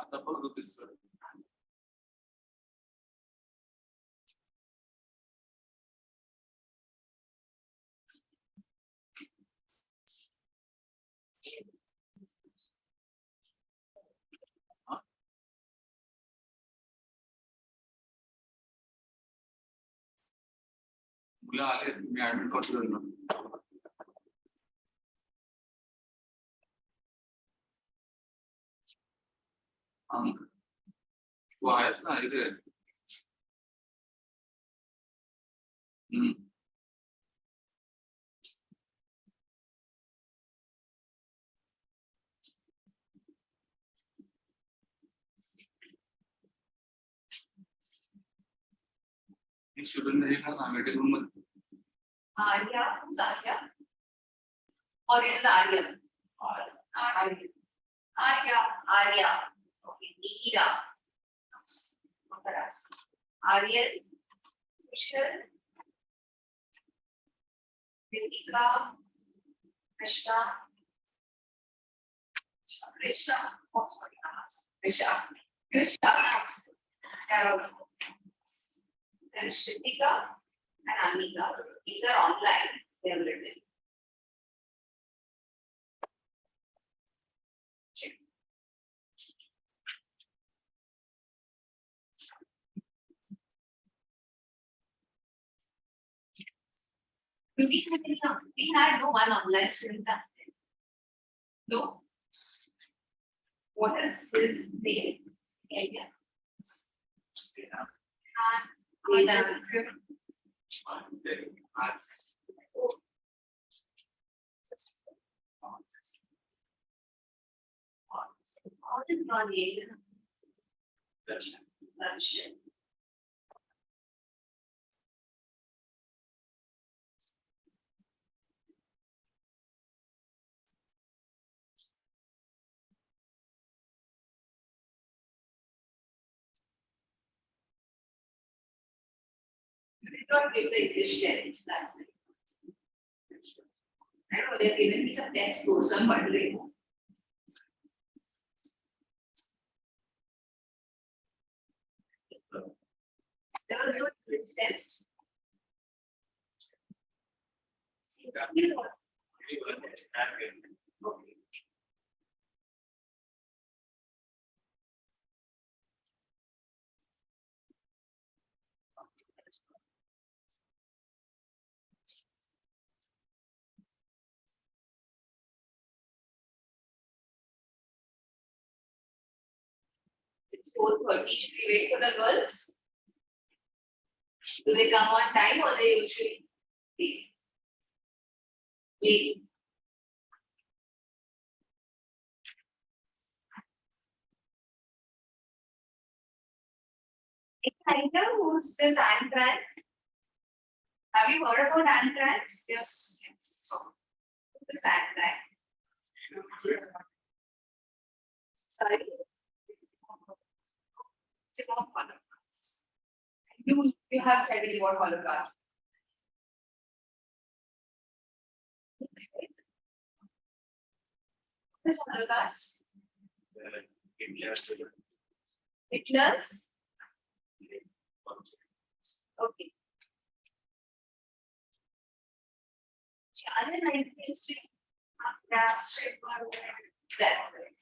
आता बघ दिसतोय. मुलं आले, मी ऍडमिट करतो त्यांना. तू आहेस ना इथे? शिबिर ना मीटिंग रूम मध्ये. Arya, who's Arya? Or it is Arya? Arya. Arya. Okay, Neera. Arya, Vishal, Ritika, Krishna, Krishna, oh sorry, Krishna, Carol, then Shritika and Anika. These are online. They are written. We had no one online student last time. No. What is his name? Area. What is your name? Darshan. They did not give the English test last night. I know they've given me some test scores. I'm wondering. There were no tests. Okay. It's 4:30. Should we wait for the girls? Do they come on time or they usually leave? Leave. Who's this Antran? Have you heard about Antran? Yes. So, who's this Antran? Sorry. It's about Holocaust. You have studied about Holocaust. What is Holocaust? Hitler's? Okay. Other 19th history, gas shaper, that's right.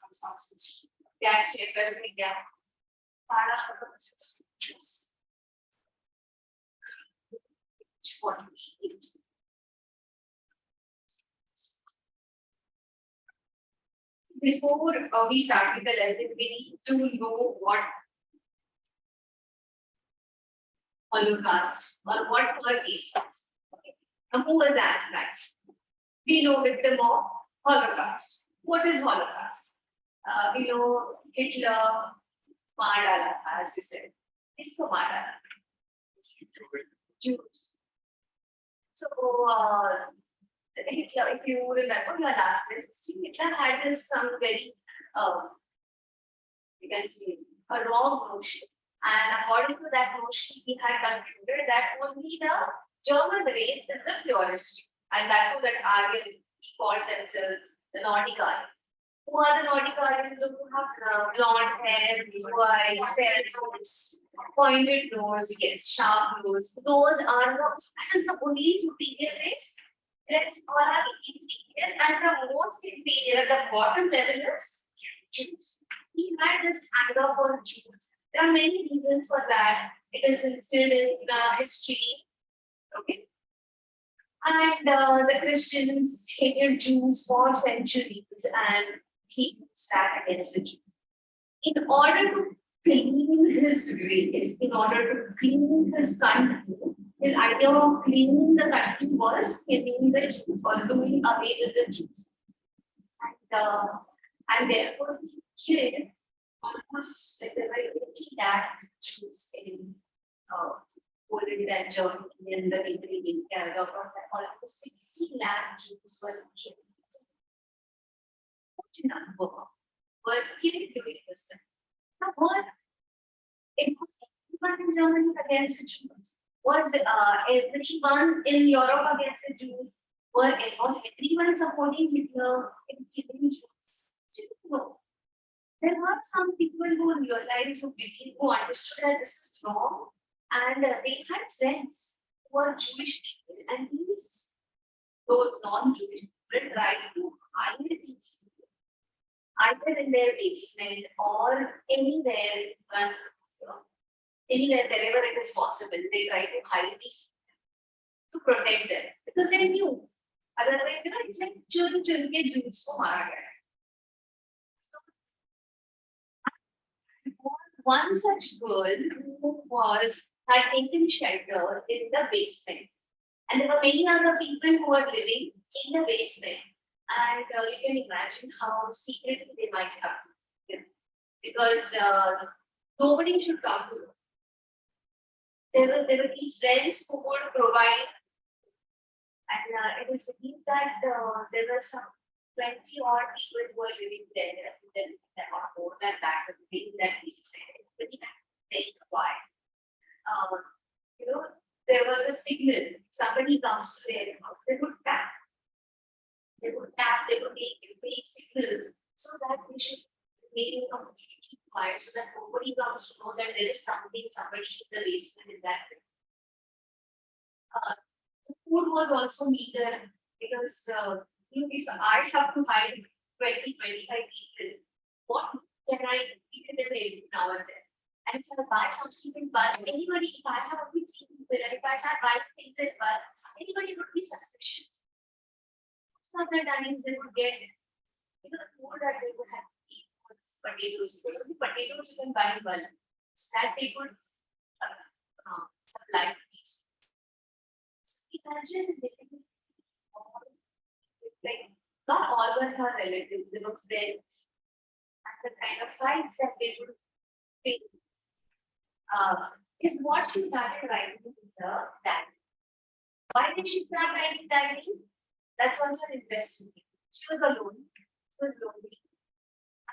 Gas shaper, gas. Before we start with the lesson, we need to know what Holocaust or what were these things. Okay. Now, who was Antran? We know victim of Holocaust. What is Holocaust? We know Hitler, Madala, as you said. Isko Madala. Jews. So, Hitler, if you remember your last lesson, Hitler had this some very, you can see, a wrong notion. And according to that notion, he had concluded that only the German race is the purest. And that too, that Aryan called themselves the Nauticarians. Who are the Nauticarians? Those who have blonde hair, blue eyes, fair nose, pointed nose, yes, sharp nose. Those are that is the only superior race. Let's all are inferior, and the most inferior, the bottom level is Jews. He had this anger for Jews. There are many reasons for that. It is listed in history. Okay. And the Christians hated Jews for centuries and he sat against the Jews. In order to clean his race, in order to clean his country, his idea of cleaning the country was killing the Jews or doing away with the Jews. And therefore he killed almost like there were 80 lakh Jews in Poland and Germany and the neighboring India. Almost 60 lakh Jews were killed. What number were killed during this time? Now, what? It was everyone in Germany against the Jews. Was everyone in Europe against the Jews? Was everyone supporting Hitler in killing Jews? No. There were some people who realized, who believed, who understood that this is wrong, and they had friends who were Jewish people, and those non-Jewish people tried to hide these people, either in their basement or anywhere, anywhere wherever it is possible. They try to hide these to protect them because they knew. Otherwise, it's like children के Jews को मारा गया. One such girl who had taken shelter in the basement, and there were many other people who were living in the basement, and you can imagine how secretly they might have been, because nobody should come to them. There were these friends who would provide, and it is believed that there were some 20 odd people who were living there, or more than that, in that basement. Very quiet. There was a signal. Somebody comes to their house. They would tap. They would make signals so that they should remain completely quiet, so that nobody comes to know that there is somebody in the basement in that way. The food was also meager because if I have to hide 20-25 people, what can I eat in a day now and then? And if I buy something in bulk, anybody, if I have only 3 people, if I start buying things in bulk, anybody would be suspicious. Some of the times they would get, the food that they would have to eat was potatoes. Because the potatoes you can buy in bulk, so that they could supply these. So imagine living like not all were her relatives, they were friends. And the kind of fights that they would face. Is what she started writing in the diary. Why did she start writing diary? That's also an interesting thing. She was alone. She was lonely.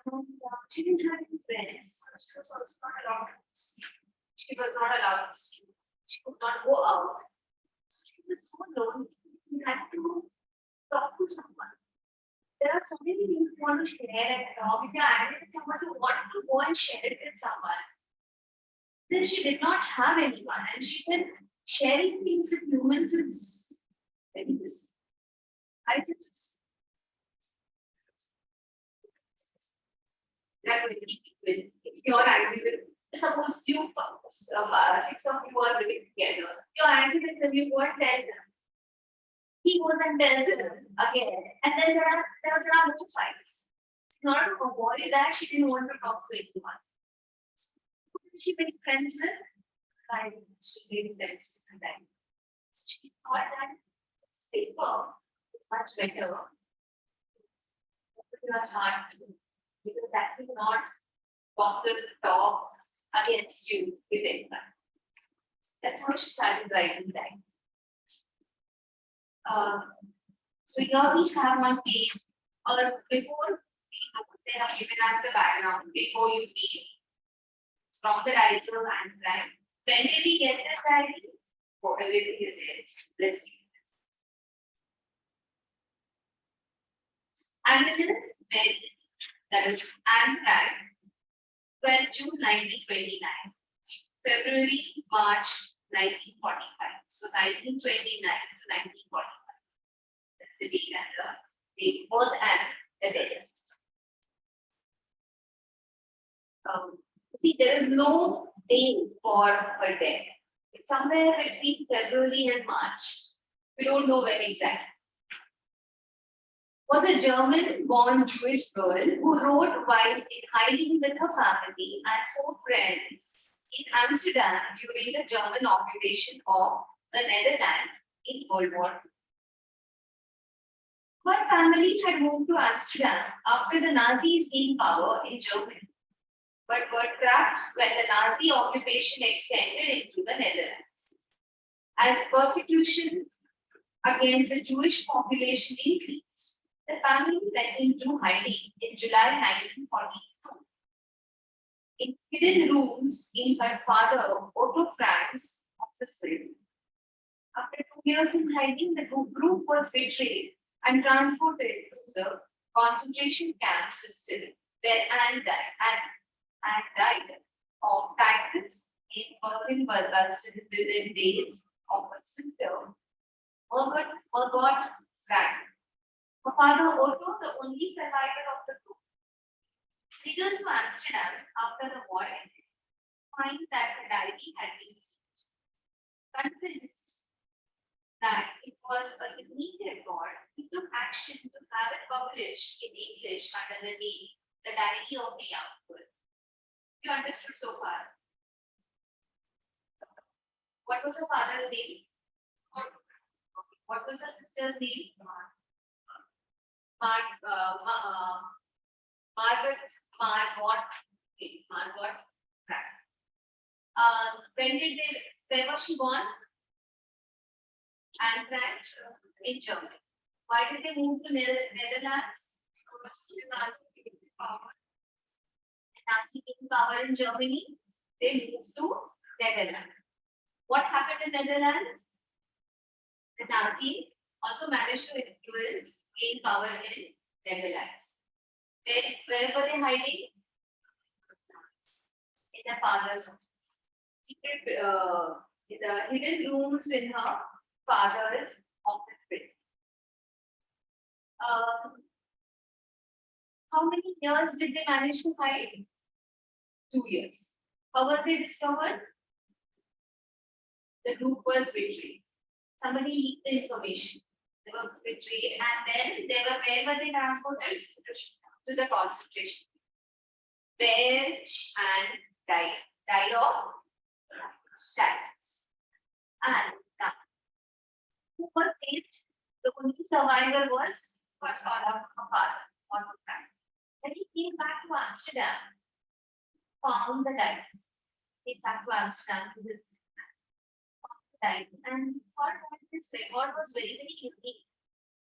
And she didn't have any friends. She was also not allowed to speak. She was not allowed to speak. She could not go out. So she was so lonely. She had to talk to someone. There are so many things you want to share and talk. If you're angry with someone, you want to go and share it with someone. Since she did not have anyone, and she said sharing things with humans is very risky. I think it's that way. If you're angry with, suppose you 6 of you are living together, you're angry with them, you go and tell them. He goes and tells them again, and then there are more fights. It's not to avoid that she didn't want to talk to anyone. She made friends with, and she made friends with them. So she thought that this paper is much better. Open your heart to, because that will not gossip, talk against you with anyone. That's how she started writing that. So here we have one page, before they have given us the background, before you read. From the diary of handwriting. When did we get this diary? Oh, everything is there. Let's read this. Annulus very, that is Anthrax, 12 June 1929, February, March 1945. So 1929 to 1945. That's the date and the birth and the death. See, there is no day for her death. It's somewhere between February and March. We don't know when exactly. Was a German-born Jewish girl who wrote while in hiding with her family and 4 friends in Amsterdam during the German occupation of the Netherlands in World War II. Her family had moved to Amsterdam after the Nazis gained power in Germany, but were trapped when the Nazi occupation extended into the Netherlands. As persecution against the Jewish population increased, the family went into hiding in July 1942. In hidden rooms in her father Otto Frank's hospital. After 2 years in hiding, the group was betrayed and transported to the concentration camp system where Anne died of typhus in Bergen-Belsen within days of her sister, Margot Frank. Her father Otto, the only survivor of the group, returned to Amsterdam after the war ended, find that her diary had been seized. Convinced that it was a unique record, he took action to have it published in English under the name The Diary of a Young Girl. You understood so far? What was her father's name? What was her sister's name? Margot. Where was she born? Anthrax in Germany. Why did they move to Netherlands? Nazi taking power in Germany, they moved to Netherlands. What happened in Netherlands? The Nazi also managed to influence, gain power in Netherlands. Where were they hiding? In the father's secret, in the hidden rooms in her father's office building. How many years did they manage to hide? 2 years. How were they discovered? The group was betrayed. Somebody leaked the information. They were betrayed, and then they were where were they transported? To the concentration. Where Anne died of sadness. And who was saved? The only survivor was her father. When he came back to Amsterdam, found the diary. Came back to Amsterdam to his diary and thought that this record was very, very unique.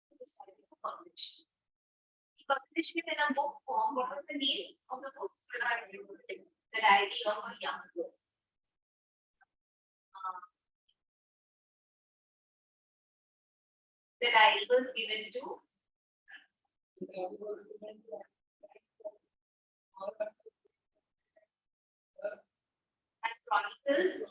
He decided to publish. He published it in a book form. What was the name of the book? The Diary of a Young Girl. The diary was given to and chronicles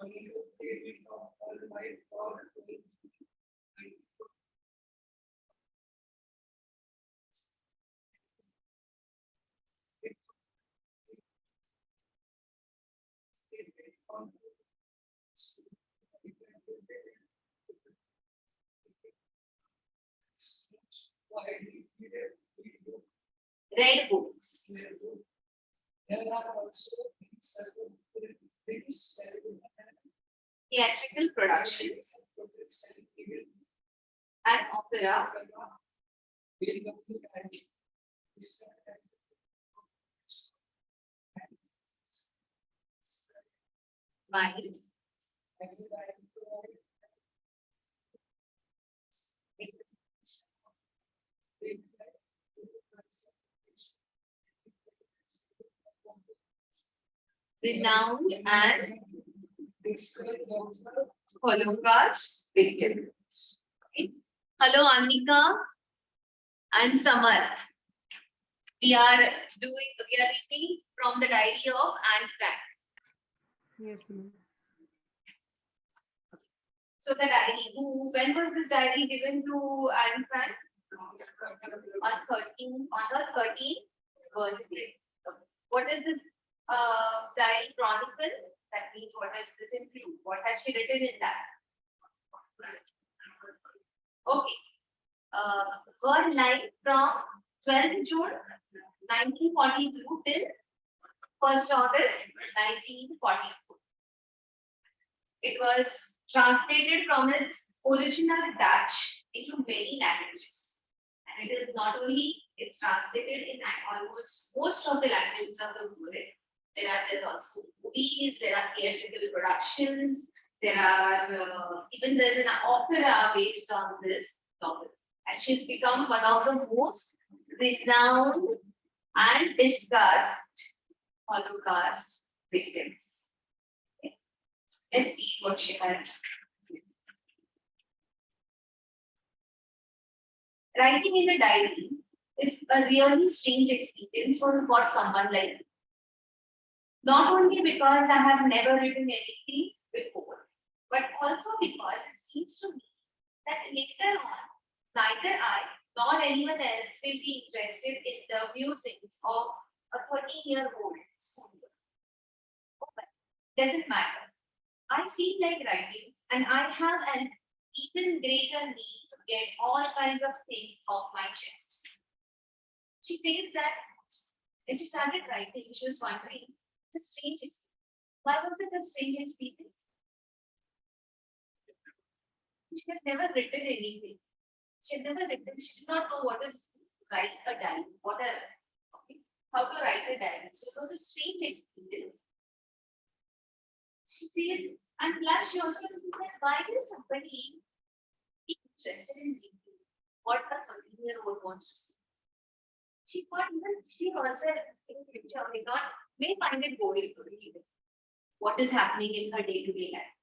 red books. Theatrical productions and opera. Mind. Renowned and Holocaust victims. Okay. Hello, Anika and Samarth. We are reading from the diary of Anne Frank. Yes, ma'am. So the diary, when was this diary given to Anne Frank? On her 13th birthday. Okay. What is this diary chronicle? That means what does this include? What has she written in that? Okay. Her life from 12th June 1942 till 1st August 1944. It was translated from its original Dutch into many languages. And it is not only, it's translated in almost most of the languages of the world. There's also movies, there are theatrical productions, there's an opera based on this novel. And she's become one of the most renowned and discussed Holocaust victims. Okay. Let's see what she has. Writing in a diary is a really strange experience for someone like me. Not only because I have never written anything before, but also because it seems to me that later on, neither I nor anyone else will be interested in the musings of a 13-year-old student. Okay. Doesn't matter. I feel like writing, and I have an even greater need to get all kinds of things off my chest. She says that when she started writing, she was wondering, it's a strange experience. Why was it a strange experience? She had never written anything. She did not know what is write a diary, how to write a diary. So it was a strange experience. She says, and plus she also thinks that why is somebody interested in reading what a 13-year-old wants to see? She thought even she herself in the future may find it boring to read what is happening in her day-to-day life.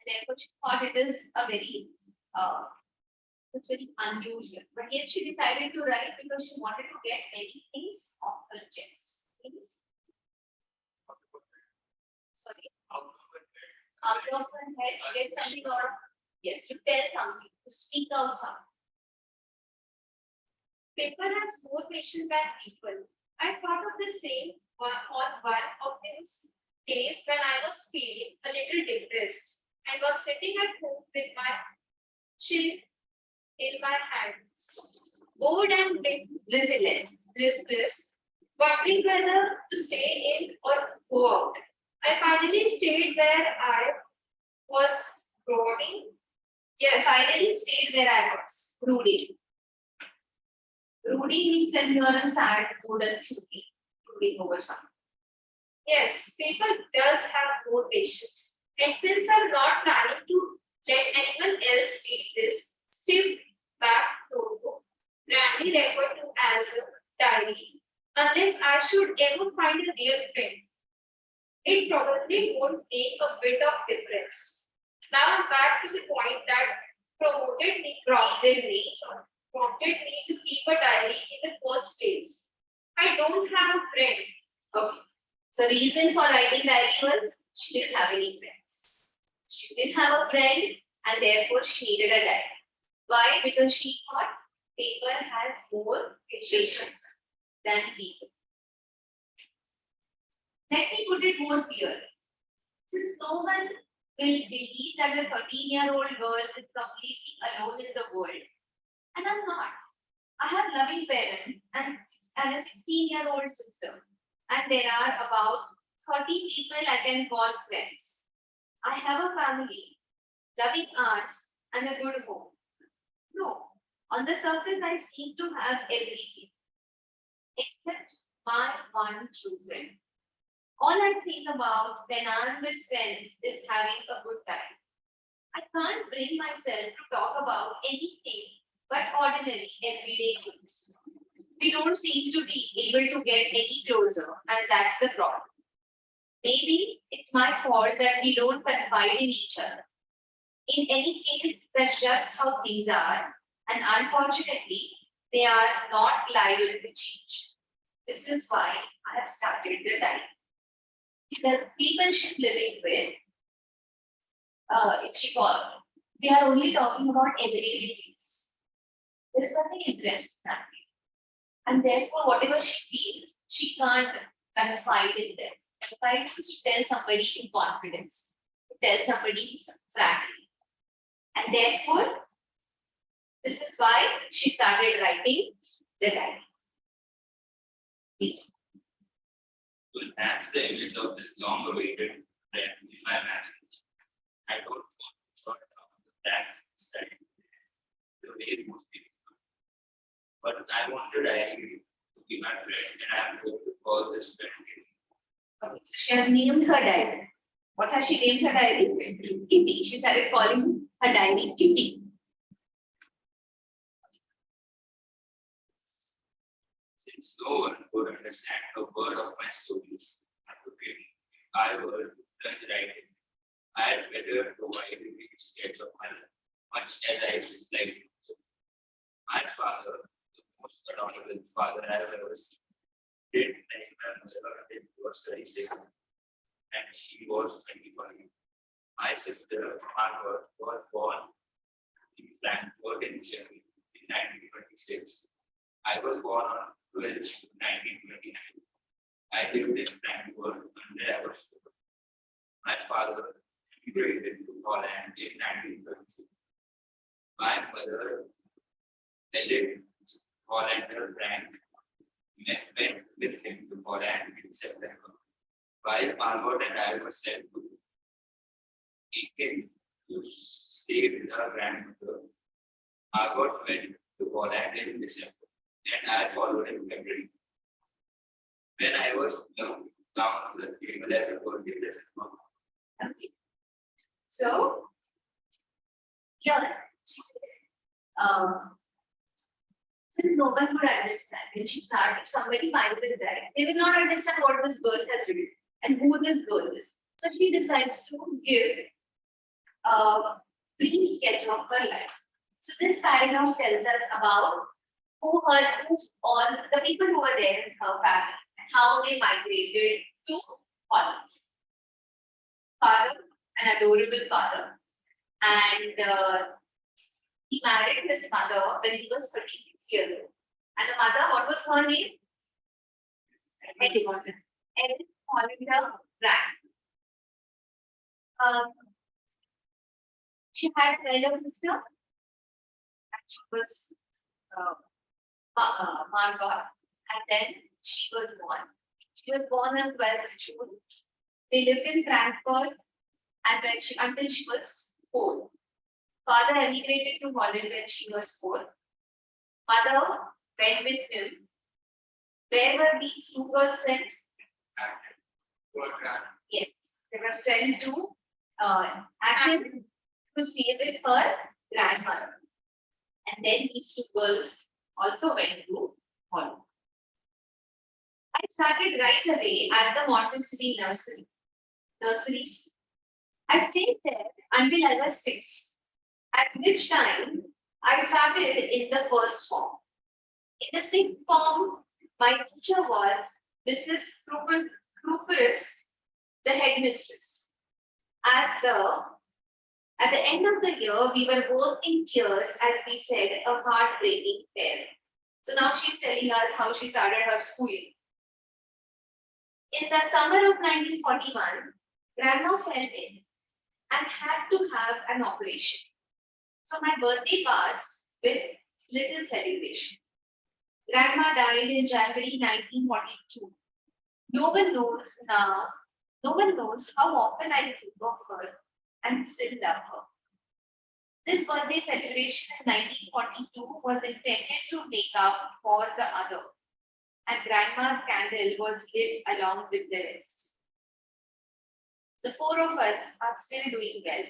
Therefore, she thought it is it's very unusual. But yet she decided to write because she wanted to get many things off her chest. Please. Sorry. Out of her head, get something out of, yes, to tell something, to speak out something. Paper has more patience than people. I thought of the same on one of those days when I was feeling a little depressed and was sitting at home with my chin in my hands, bored and listless, wondering whether to stay in or go out. I finally stayed where I was brooding. Yes, I finally stayed where I was brooding. Brooding means when you are in sad mood and brooding over something. Yes, people does have more patience. And since I'm not planning to let anyone else read this stiff back notebook, grandly referred to as a diary, unless I should ever find a real friend, it probably won't make a bit of difference. Now I'm back to the point that prompted me to keep a diary in the first place. I don't have a friend. Okay. So reason for writing diary was she didn't have any friends. She didn't have a friend and therefore she needed a diary. Why? Because she thought paper has more patience than people. Let me put it more clearly. Since no one will believe that a 13-year-old girl is completely alone in the world, and I'm not. I have loving parents and a 16-year-old sister, and there are about 30 people I can call friends. I have a family, loving aunts, and a good home. No, on the surface, I seem to have everything except my one true friend. All I think about when I'm with friends is having a good time. I can't bring myself to talk about anything but ordinary, everyday things. We don't seem to be able to get any closer, and that's the problem. Maybe it's my fault that we don't confide in each other. In any case, that's just how things are, And unfortunately, they are not liable to change. This is why I have started the diary. The people she's living with, if she called, they are only talking about everyday things. There is nothing interesting happening. And therefore, whatever she feels, she can't confide in them. Confide is to tell somebody in confidence, to tell somebody frankly. And therefore, this is why she started writing the diary. To enhance the image of this long-awaited friend in my imagination, I don't want to short down the facts study the way most people do. But I wanted diary to be my friend, and I'm going to call this friend Okay, so she has named her diary. What has she named her diary? Kitty. She started calling her diary Kitty. Since no one could understand a word of my stories, I would judge writing. I had better provide a brief sketch of my life, much as I dislike it. My father, the most adorable father I have ever seen, did like my mother until she was 36, and she was 25. My sister, Margaret, was born in Frankfurt in Germany in 1926. I was born on 12 June 1929. I lived in Frankfurt until I was 4. My father immigrated to Holland in 1932. My mother, Edith Hollander Frank, went with him to Holland in September. While Margot and I were sent to Aiken to stay with her grandmother, Margot went to Holland in December, and I followed in February. When I was down on the table as a birthday present. Okay. So, here, she said, since no one could understand, when she started, somebody finds it there, they will not understand what this girl has written and who this girl is. So she decides to give a brief sketch of her life. So this paragraph tells us about who all the people who were there in her family and how they migrated to Holland. Father, an adorable father, and he married his mother when he was 36 years old. And the mother, what was her name? Edith Hollander Brand. She had an elder sister, and she was Margot, and then she was born. She was born on 12th June. They lived in Frankfurt, and until she was 4. Father emigrated to Holland when she was 4. Mother went with him. Where were these 2 girls sent? Yes, they were sent to Athens to stay with her grandmother. And then these 2 girls also went to Holland. I started right away at the Montessori nursery. I stayed there until I was 6, at which time I started in the first form. In the 6th form, my teacher was Mrs. Kruperis, the headmistress. At the end of the year, we were both in tears as we said a heartbreaking pair. So now she's telling us how she started her schooling. In the summer of 1941, Grandma fell ill and had to have an operation. So my birthday passed with little celebration. Grandma died in January 1942. No one knows how often I think of her and still love her. This birthday celebration in 1942 was intended to make up for the other, and Grandma's candle was lit along with the rest. The 4 of us are still doing well,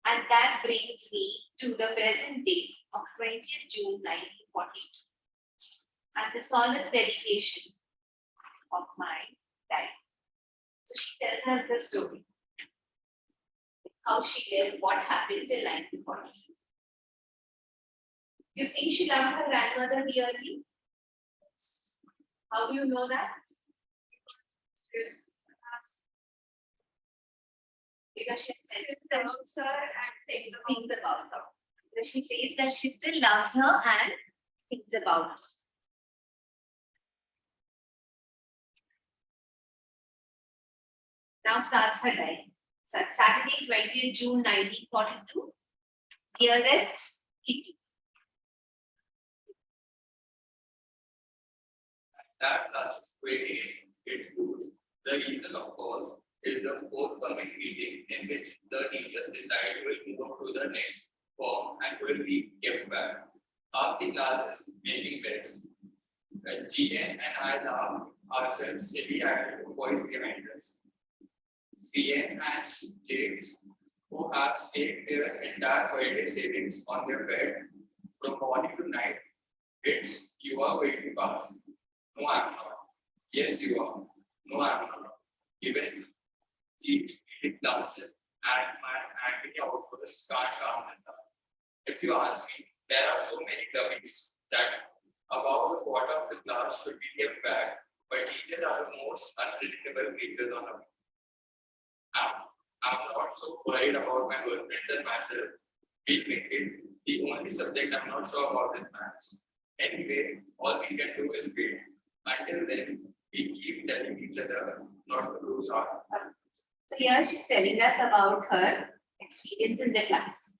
and that brings me to the present date of 20th June 1942 and the solemn dedication of my life. So she tells us the story, how she lived, what happened till 1942. You think she loved her grandmother dearly? How do you know that? Because she loves her and thinks about her. Because she says that she still loves her and thinks about her. Now starts her diary. Saturday, 20th June 1942. Dearest Kitty. That class 28 its good. The reason, of course, is the forthcoming meeting in which the teachers decide will move to the next form and will be kept back. After classes making beds, GN and I laugh ourselves silly at the voice behind us. CN and James, who have stayed their entire holiday savings on their bed from morning to night, it's you are going to pass. No, I'm not. Yes, you are. No, I'm not. Even Jeeves dances and my angry outbursts can't calm them down. If you ask me, there are so many dummies that about a quarter of the class should be kept back, but teachers are the most unpredictable creatures on earth. I'm not so worried about my girlfriends and myself. We make it. The only subject I'm not sure about is maths. Anyway, all we can do is wait. Until then, we keep telling each other not to lose heart. So here she's telling us about her experience in the class.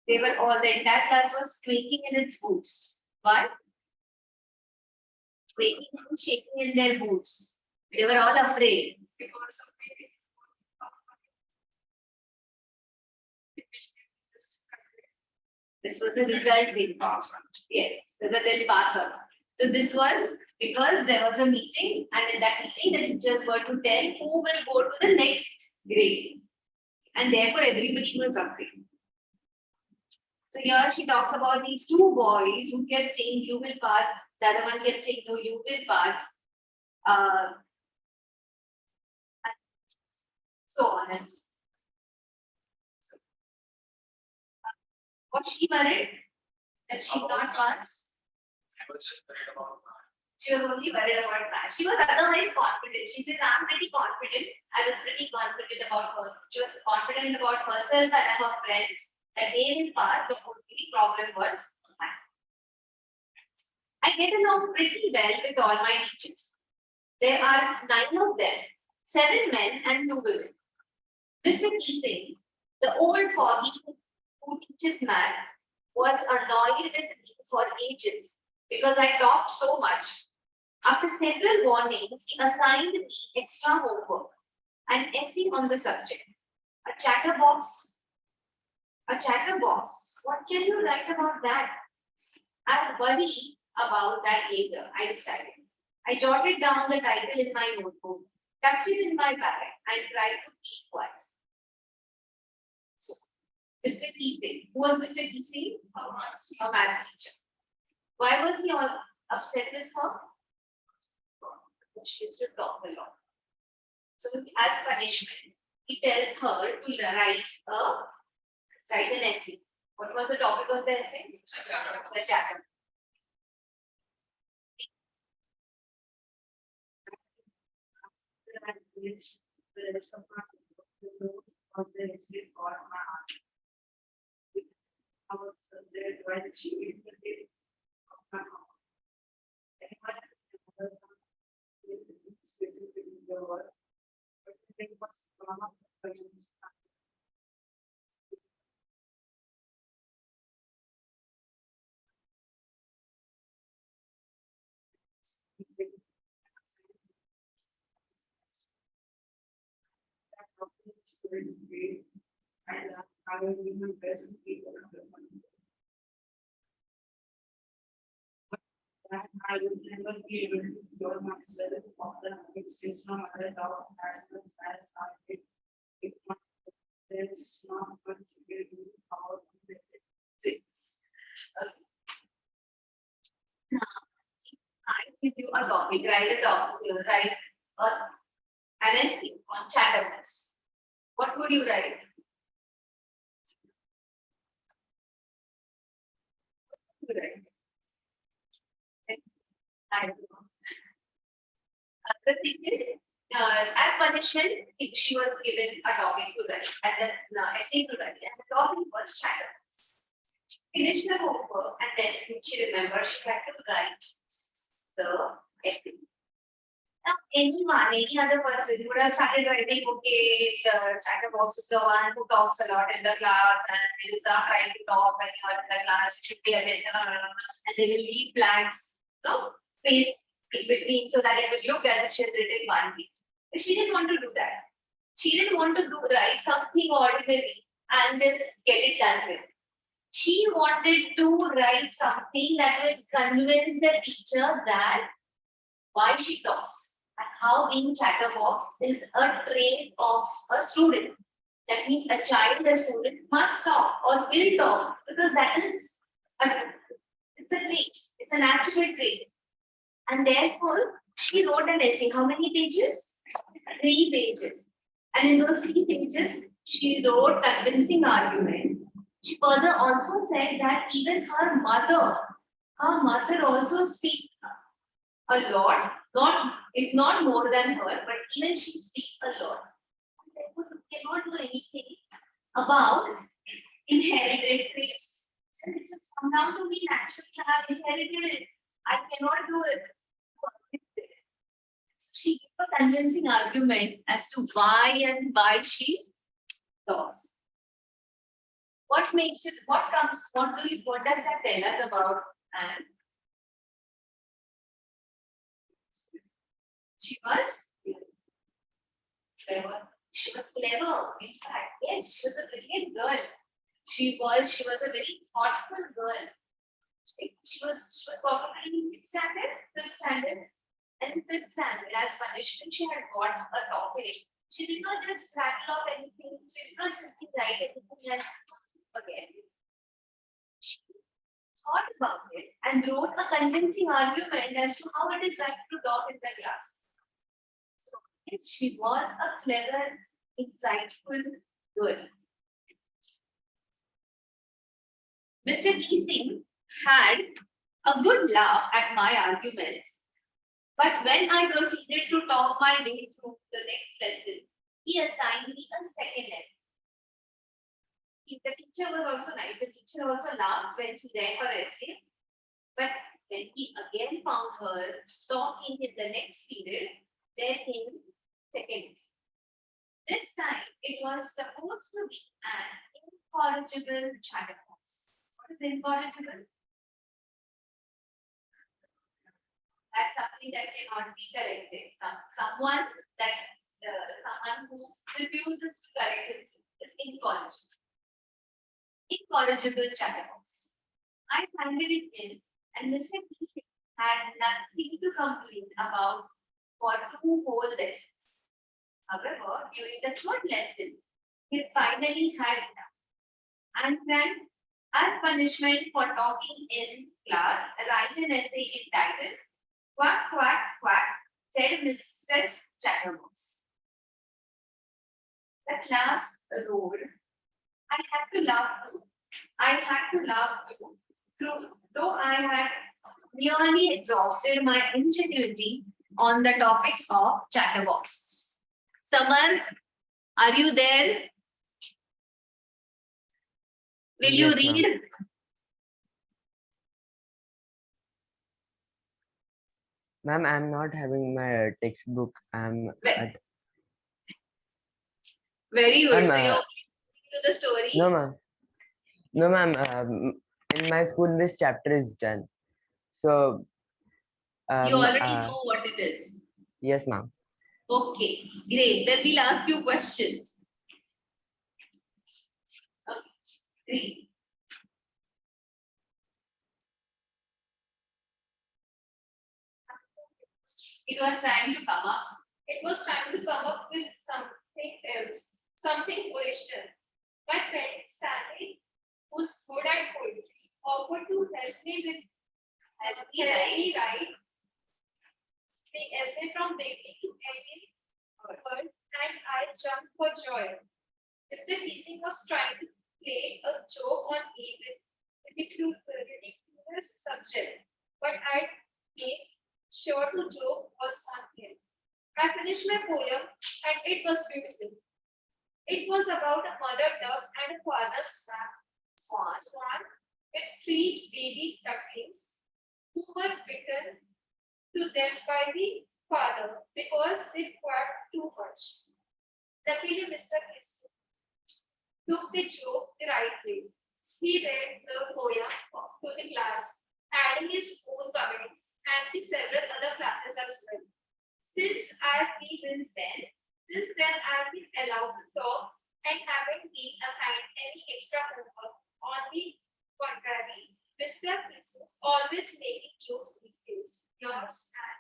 The entire class was squeaking in its boots. Why? Squeaking and shaking in their boots. They were all afraid. Because of this was the result. Yes, so that they'll pass on. So this was because there was a meeting, and in that meeting, the teachers were to tell who will go to the next grade, and therefore everybody was afraid. So here she talks about these two boys who kept saying you will pass, the other one kept saying no, you will pass. So on and so. Was she worried that she not pass? I was just worried about maths. She was only worried about math. She was otherwise confident. She said, I'm pretty confident. I was pretty confident about her. She was confident about herself and her friends that they will pass. The only problem was math. I get along pretty well with all my teachers. There are 9 of them, 7 men and 2 women. Mr. Keesing, the old foggy who teaches math, was annoyed with me for ages because I talked so much. After several warnings, he assigned me extra homework and essay on the subject. A chatterbox. A chatterbox. What can you write about that? I'll worry about that later, I decided. I jotted down the title in my notebook, tucked it in my bag, and tried to keep quiet. So, Mr. Keesing. Who was Mr. Keesing? A maths teacher. Why was he all upset with her? She used to talk a lot. So as punishment, he tells her to write an essay. What was the topic of the essay? The chapter. I will do my best to keep it under control. That I will never be able to cure myself of the habits since no other dog as much as I did. If not, there is not much to be able to power to it. I give you a topic, write a topic, write an essay on chatterbox. What would you write? write. I don't know. The thing is, as punishment, she was given a topic to write and then essay to write, and the topic was chatter. She finished her homework and then she remembered she had to write the essay. Now, any other person would have started writing, okay, the chatter box is the one who talks a lot in the class and is not trying to talk when you are in the class, you should pay attention, and they will leave blanks, no space in between so that it will look as if she has written one page. But she didn't want to do that. She didn't want to write something ordinary and then get it done with. She wanted to write something that would convince the teacher that why she talks and how being chatterbox is a trait of a student. That means a child, a student must talk or will talk because that is it's a trait, it's a natural trait. And therefore, she wrote an essay. How many pages? 3 pages. And in those 3 pages, she wrote convincing argument. She further also said that even her mother also speaks a lot, if not more than her, but even she speaks a lot. Therefore, you cannot do anything about inherited traits. It's come down to me naturally have inherited it. I cannot do it. She gave a convincing argument as to why she talks. What makes it, what does that tell us about Anne? She was clever. She was clever. In fact, yes, she was a brilliant girl. She was a very thoughtful girl. She was probably in 5th standard. And in 5th standard, as punishment, she had got a topic. She did not just rattle off anything. She did not simply write anything and forget it. She thought about it and wrote a convincing argument as to how it is right to talk in the class. So she was a clever, insightful girl. Mr. Keesing had a good laugh at my arguments, but when I proceeded to talk my way through the next lesson, he assigned me a second lesson. The teacher was also nice. The teacher also laughed when she read her essay, but when he again found her talking in the next period, there came seconds. This time it was supposed to be an incorrigible chatterbox. What is incorrigible? That's something that cannot be corrected. Someone who refuses to correct it is incorrigible. Incorrigible chatterbox. I handed it in, and Mr. Keesing had nothing to complain about for 2 whole lessons. However, during the 3rd lesson, he finally had enough. And then, as punishment for talking in class, write an essay entitled "Quack, Quack, Quack," said Mrs. Chatterbox. The class roared. I had to laugh too, though I had nearly exhausted my ingenuity on the topics of chatterboxes. Samar, are you there? Will you Yes, read? Ma'am, I'm not having my textbook. I'm at Very good. Ma'am, So you're to the story. no, ma'am. No, ma'am. In my school, this chapter is done. So, You already know what it is. yes, ma'am. Okay, great. Then we'll ask you questions. Okay, great. It was time to come up. It was time to come up with something else, something original. My friend Stanley, who's good at poetry, offered to help me write the essay from beginning to ending words, and I jumped for joy. Mr. Keesing was trying to play a joke on ridiculous this subject, but I made sure to joke or fun here. I finished my poem and it was beautiful. It was about a mother duck and a father swan with three baby ducklings who were bitten to death by the father because they quacked too much. Luckily, Mr. Kiss took the joke the right way. He read the poem to the class, adding his own comments and the several other classes as well. Since then I've been allowed to talk and haven't been assigned any extra homework. On the contrary, Mr. Chris is always making jokes these days. Yours and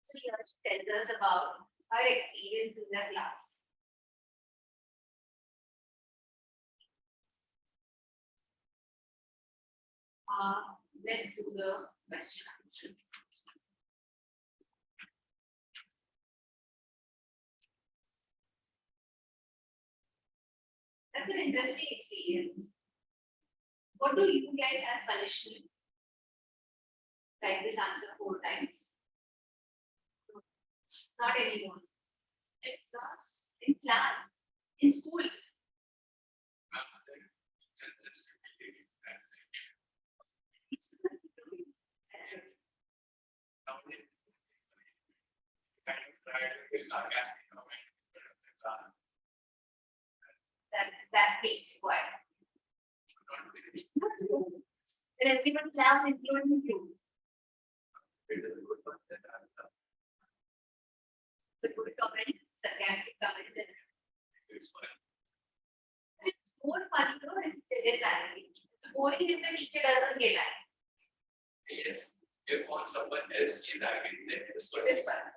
so here she tells us about her experience in the class. Let's do the question answer. That's an interesting experience. What do you get as punishment? Write this answer 4 times. Not anymore. In school. That makes you quiet. And everyone laughs, including you. It's a good comment, sarcastic comment. It's more funny, no? It's stereotyping. It's boring if the teacher doesn't get it. Yes, if on someone else is acting, then it's what it's fine.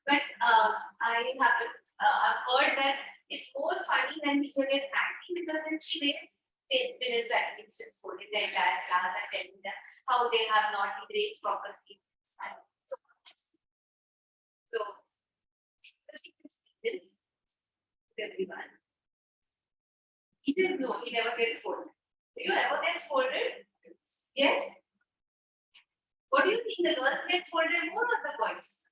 But I've heard that it's more funny when teacher gets acting because then she makes 10 minutes at least in school in the entire class and telling them how they have not been raised properly. And so so this is everyone. He says no, he never gets scolded. Do you ever get scolded? Yes. What do you think? The girls get scolded more or the boys?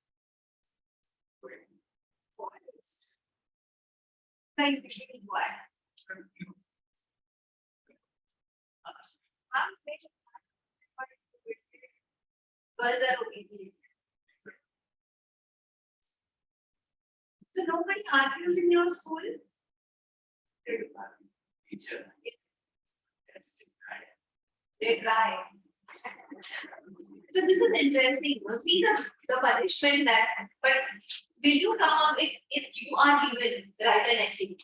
Boys. Like why? Girls are obedient. So nobody argues in your school? Teacher. They try. So this is interesting. You see the punishment that, but will you come up if you are given write an essay?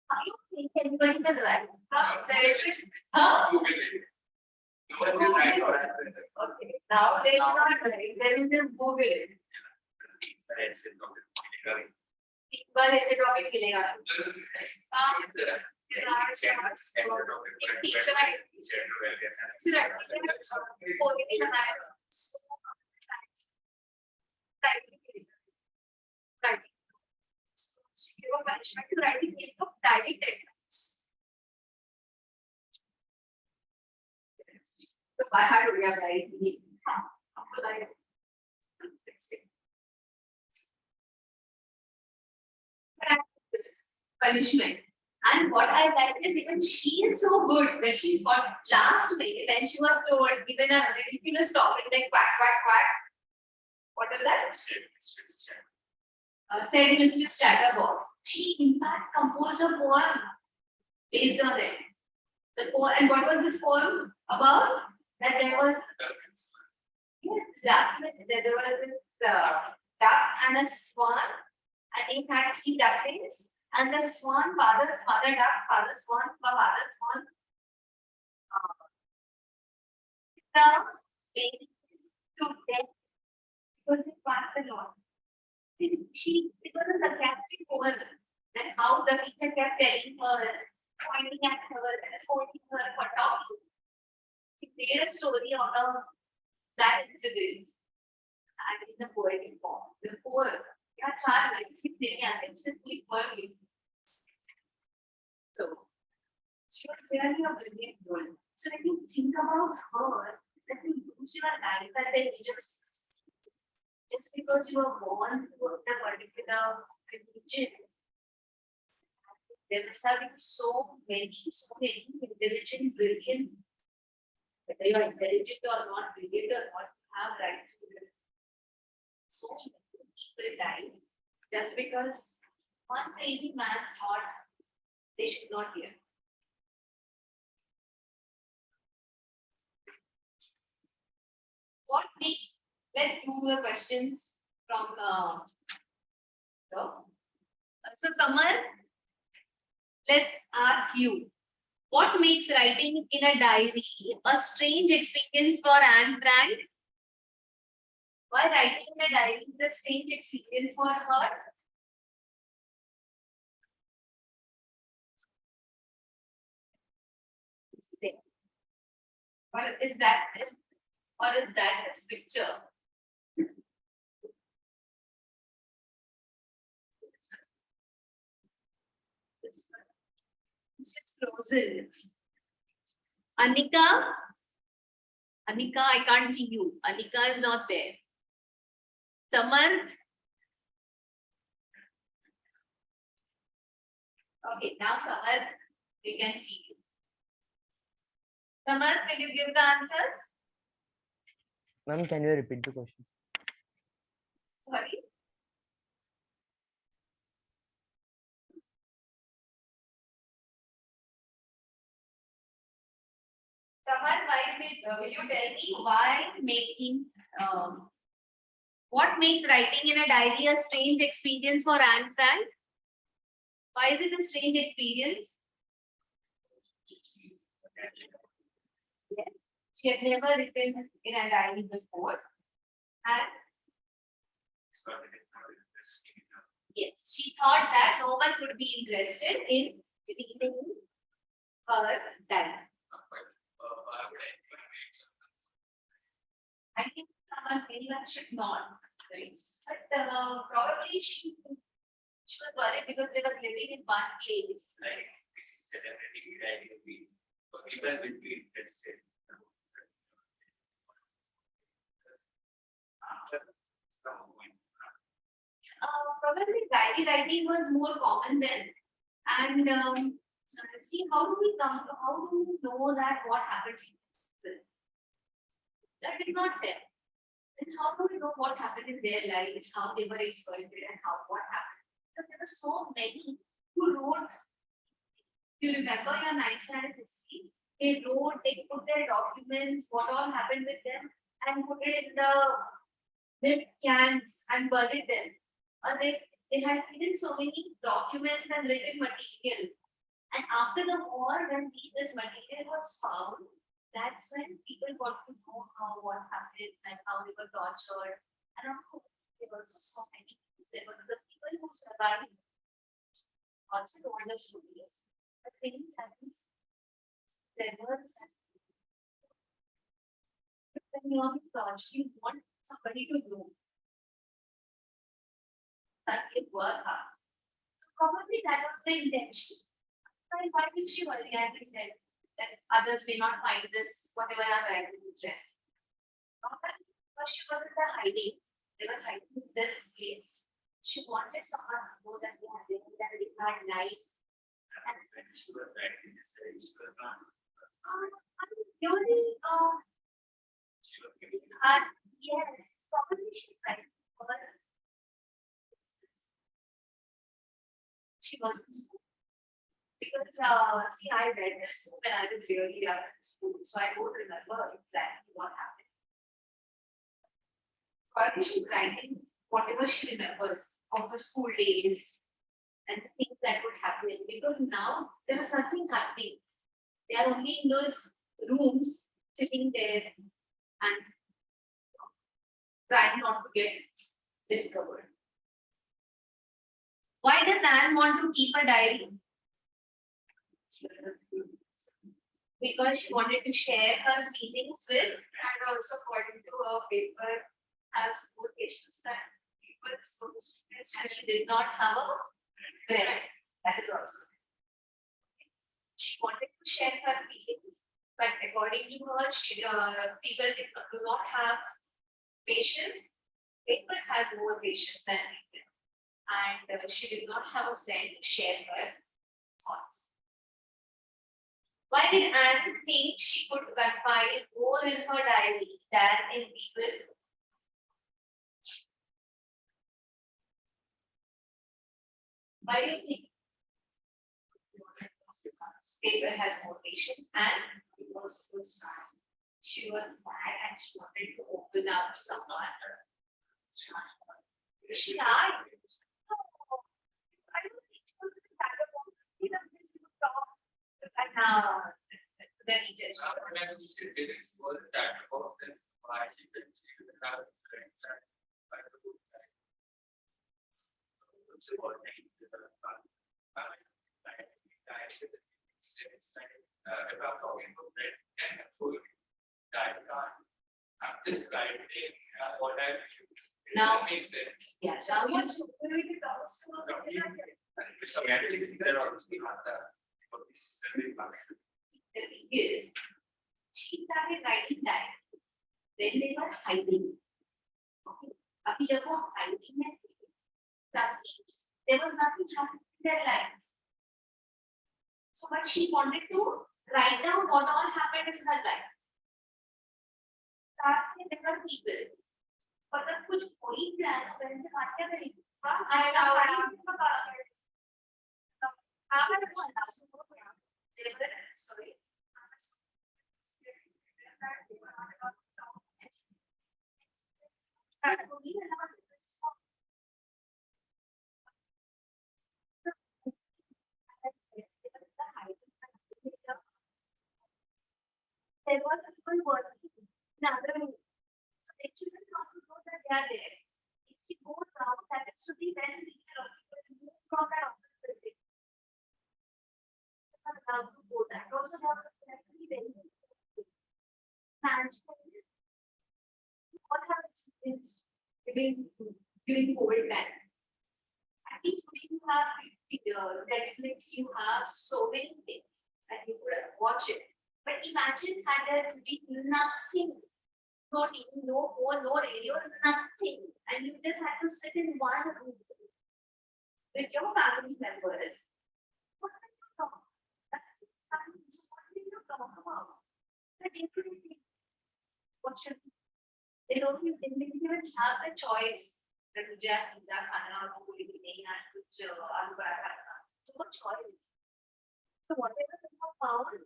How do you think anybody can write? Huh? Okay, now they are not writing. There is this Google it. एक बार ऐसे topic मिलेगा तो बाहर हो गया punishment. And what I like is even she is so good when she got last week when she was told given a ridiculous topic like quack quack quack. What is that? Said Mrs. Chatterbox. She in fact composed a poem based on it. The poem, and what was this poem about? That there was there was this duck and a swan, and they had 3 ducklings. And the swan, mother duck, father swan, the baby to death because they passed a lot. It was a sarcastic poem, and how the teacher kept telling her, pointing at her, and scolding her for talking. He made a story out of that incident and in the poetic form. The poem, yeah, child, like, simply poem. So, really a brilliant girl. So when you think about her, that you lose your life at the age of 60, just because you were born to a particular religion, there must have been so many intelligent, brilliant, whether you are intelligent or not, brilliant or not, you have right to live. So many people died just because one crazy man thought they should not hear. What makes, let's do the questions from so Samar, let's ask you, what makes writing in a diary a strange experience for Anne Frank? Why writing in a diary is a strange experience for her? Or is that his picture? This is frozen. Anika, I can't see you. Anika is not there. Samarth. Okay, now Samarth, we can see you. Samarth, will you give the answers? Ma'am, can you repeat the question? Sorry. Samarth, will you tell me why making what makes writing in a diary a strange experience for Anne Frank? Why is it a strange experience? Yes, she had never written in a diary before. And yes, she thought that no one would be interested in reading her diary. I think anyone should not, right? But probably she was worried because they were living in one place. Right. This is celebrating writing people will be interested. Probably diary writing was more common then. And see, how do we know that what happened to people? That did not tell. And how do we know what happened in their lives, how they were exploited and what happened? Because there were so many who wrote. You remember your 9th standard history? They wrote, they put their documents, what all happened with them, and put it in the cans and buried them. Or they had hidden so many documents and written material. And after the war, when this material was found, that's when people got to know what happened and how they were tortured. And of course, there were also so many things. There were the people who survived also told the stories. But many times, there was when you are being tortured, you want somebody to know that it worked hard. So probably that was the intention. Why did she worry, as we said, that others may not find this, whatever I'm writing interest? Because she was in the hiding. They were hiding in this place. She wanted someone to know that they had lived that they had life. And when she was writing this, she was not. Really, She was giving yes, probably she tried. She was in school. Because see, I read this book when I was really young in school, so I don't remember exactly what happened. But she's writing whatever she remembers of her school days and the things that would happen. Because now there is nothing happening. They are only in those rooms sitting there and trying not to get discovered. Why does Anne want to keep a diary? Because she wanted to share her feelings with, and also according to her paper, as vocations that people so and she did not have a friend. That is also. She wanted to to share her feelings, but according to her, people do not have patience. People has more patience than people, and she did not have a friend to share her thoughts. Why did Anne think she could confide more in her diary than in people? Why do you think paper has more patience and she was sad and she wanted to open up to someone? She died. No, I don't think she was sad about it. This would talk. And now the teachers. Now makes sense. Yeah, now you should really be she started writing that when they were hiding. Okay. अभी जब वो hiding में there was nothing happening in their lives. So, but she wanted to write down what all happened in her life. साथ में there were people. मतलब कुछ हो ही नहीं रहा है तो बहन से बात क्या करेगी? हाँ, आज का पढ़ी नहीं पका। हाँ, मैं बोलता हूँ। Sorry. There was people working in other room. So they should not know that they are there. If she goes out, that it should be very clear move from that office building. Allowed to go that. Also, not be very management. What have experienced during COVID time? At least when you have Netflix, you have so many things and you could have watched it. But imagine had there been nothing, not even no phone, no radio, nothing, and you just had to sit in one room with your family members. What can you talk? What can you talk about? But what should they don't even have the choice that you just pizza khana or so what choice? So whatever they have found,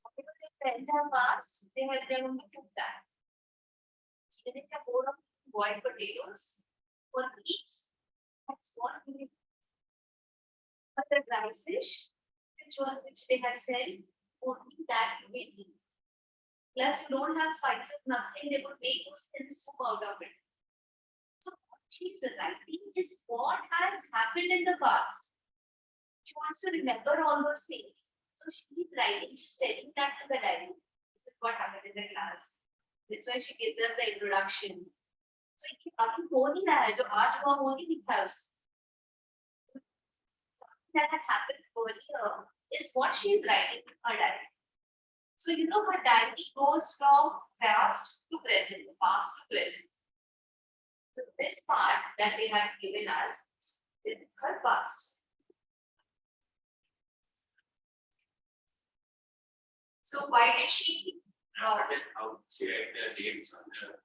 whatever their friends have asked, they only took that. Even if a bowl of boiled potatoes for weeks, that's what we need. But the dry fish, which they had said, only that we need. Plus, you don't have spices, nothing, they would make soup out of it. So, what she's writing is what has happened in the past. She wants to remember all those things. So, she's writing, she's telling that to the diary. This is what happened in the class. That's why she gives us the introduction. So, अभी हो नहीं रहा है जो आज हुआ वो नहीं दिखा है उसमें. That has happened earlier is what she is writing in her diary. So you know her diary goes from past to present, past to present. So this part that they have given us is her past. So why did she How she write the dates on the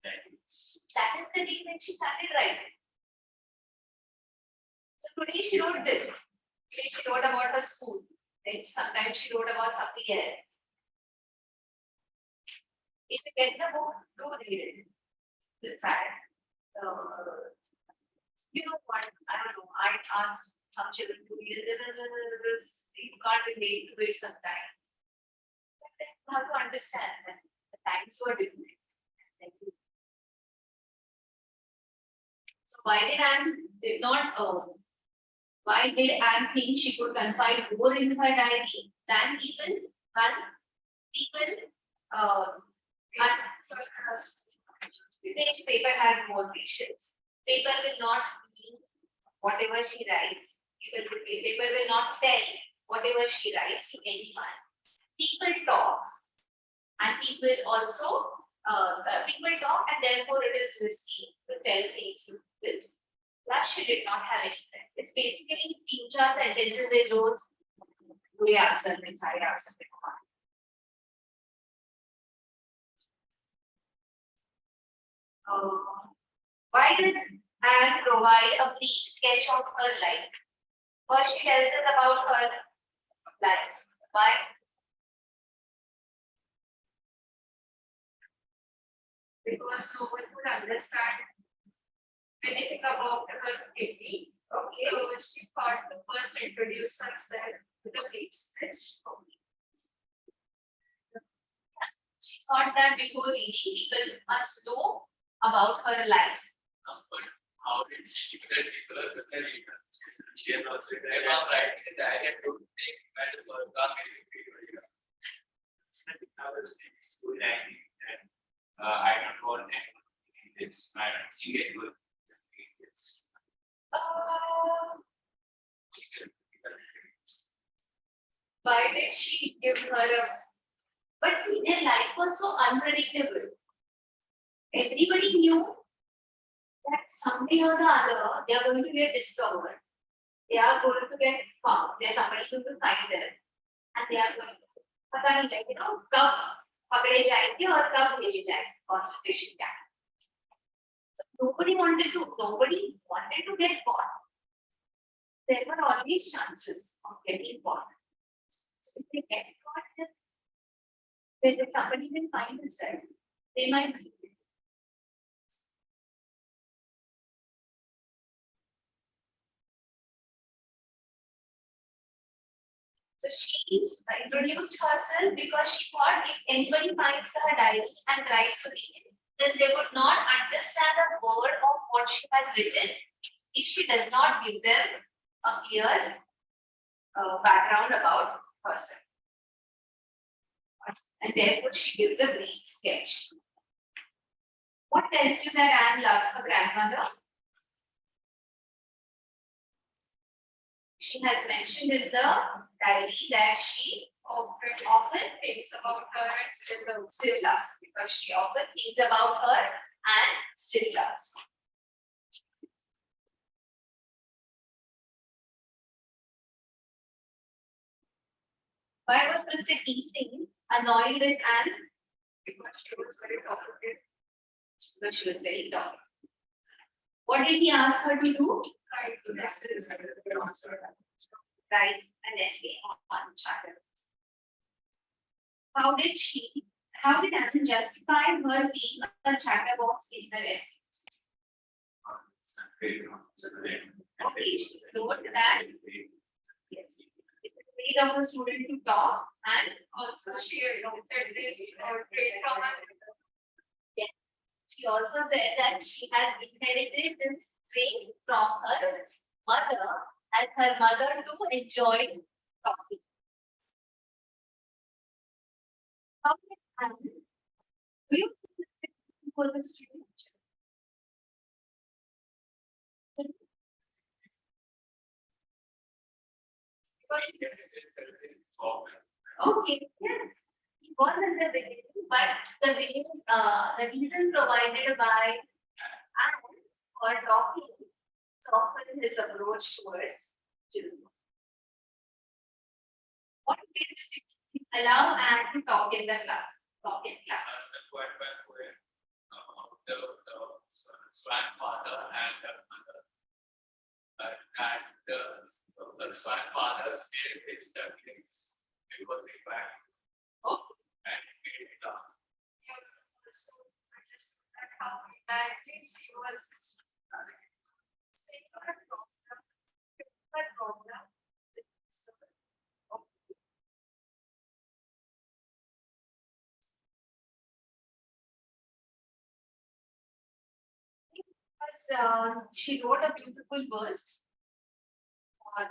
diaries? that is the day when she started writing. So today she wrote this. Today she wrote about her school. Then sometimes she wrote about something else. If you get the book, do read it. It's sad. You know what? I don't know. I asked some children to read it. You can't relate to it sometimes. But then you have to understand that the times were different. So why did Anne think she could confide more in her diary than people? Which paper has more patience? Paper will not mean whatever she writes. Paper will not tell whatever she writes to anyone. People talk, and people also people talk, and therefore it is risky to tell things to people. Plus, she did not have any friends. It's basically future sentences they wrote. पूरे answer में सारे answer में why does Anne provide a brief sketch of her life? First, she tells us about her life. Why? Because no one could understand anything about her deeply. Okay. So she thought to first introduce herself with a brief sketch. She thought that before reading, people must know about her life. But how did she get people to the reader? She has also written right in the idea to take by the word I was in school and I don't want anything in this matter. She get good. Why did she give her a? But see, their life was so unpredictable. Everybody knew that someday or the other they are going to get discovered. They are going to get found. There's somebody who will find them, and they are going to. पता नहीं है, कब पकड़े जाएंगे और कब भेजे जाएंगे concentration camp. So nobody wanted to get caught. There were always chances of getting caught. So if they get caught, then if somebody will find themselves, they might be. So she introduced herself because she thought if anybody finds her diary and tries to read it, then they would not understand a word of what she has written if she does not give them a clear background about herself. And therefore she gives a brief sketch. What tells you that Anne loved her grandmother? She has mentioned in the diary that she often thinks about her and still loves, because she often thinks about her and still loves. Why was Mr. Keating annoyed with Anne? Because she was very talkative. Because she was very talkative. What did he ask her to do? Write an essay on charter. How did Anne justify her being a chatterbox in her essay? Okay, she wrote that yes, it's a way of a student to talk, and also she said this trait from her. Yes. She also said that she has inherited this trait from her mother, as her mother too enjoyed talking. How is Anne? Do you think for the student? Okay, yes, he was in the beginning, but the reason provided by Anne for talking softened his approach towards children. What did he allow Anne to talk in the class? Talk in class. The grandfather and the mother. And the grandfather stayed his techniques because they back Oh, and made it up. so I just how exactly she was saying her problem. She wrote a beautiful verse on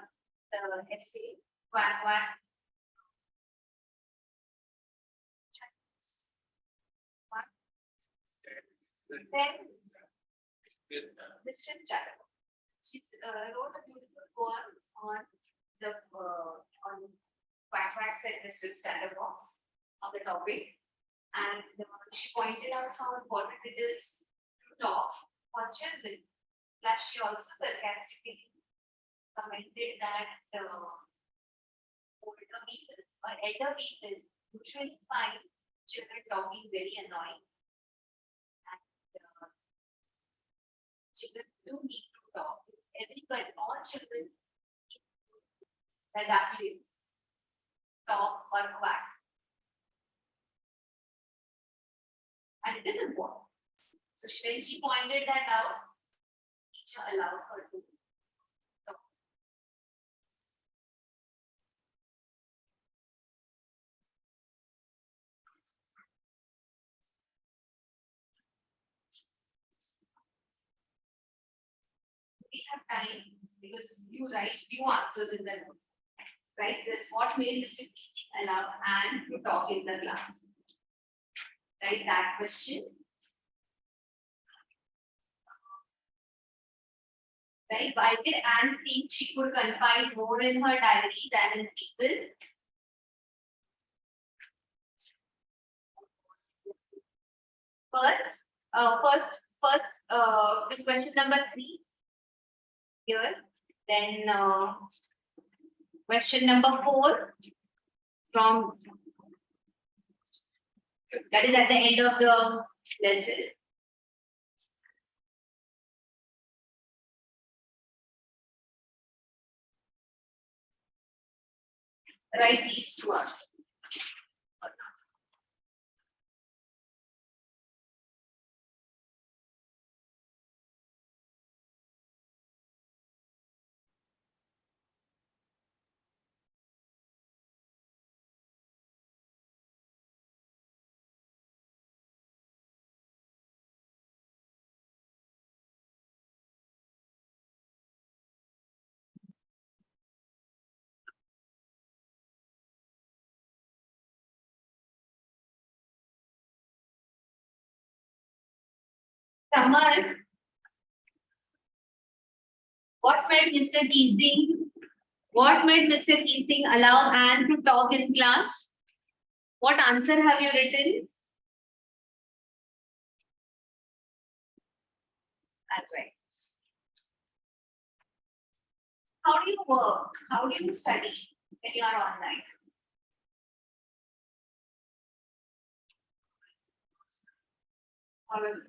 the essay. One. Then Mr. Chatterbox. She wrote a beautiful poem on the on backtrack said Mr. Standard Box on the topic, and she pointed out how important it is to talk on children. Plus, she also sarcastically commented that older people or elder people usually find children talking very annoying. And children do need to talk. Everybody, all children adaptive, talk or quack. And it is important. So when she pointed that out, teacher allowed her to talk. We have time because you write few answers in the note. Right? This what made Mr. Teaching allow Anne to talk in the class. Right? That question. Right? Why did Anne think she could confide more in her diary than in people? First, this question number 3 here. Then question number 4 from that is at the end of the lesson. Write these two out. Someone, what made Mr. Teasing? What made Mr. Teasing allow Anne to talk in class? What answer have you written? That's right. How do you work? How do you study when you are online?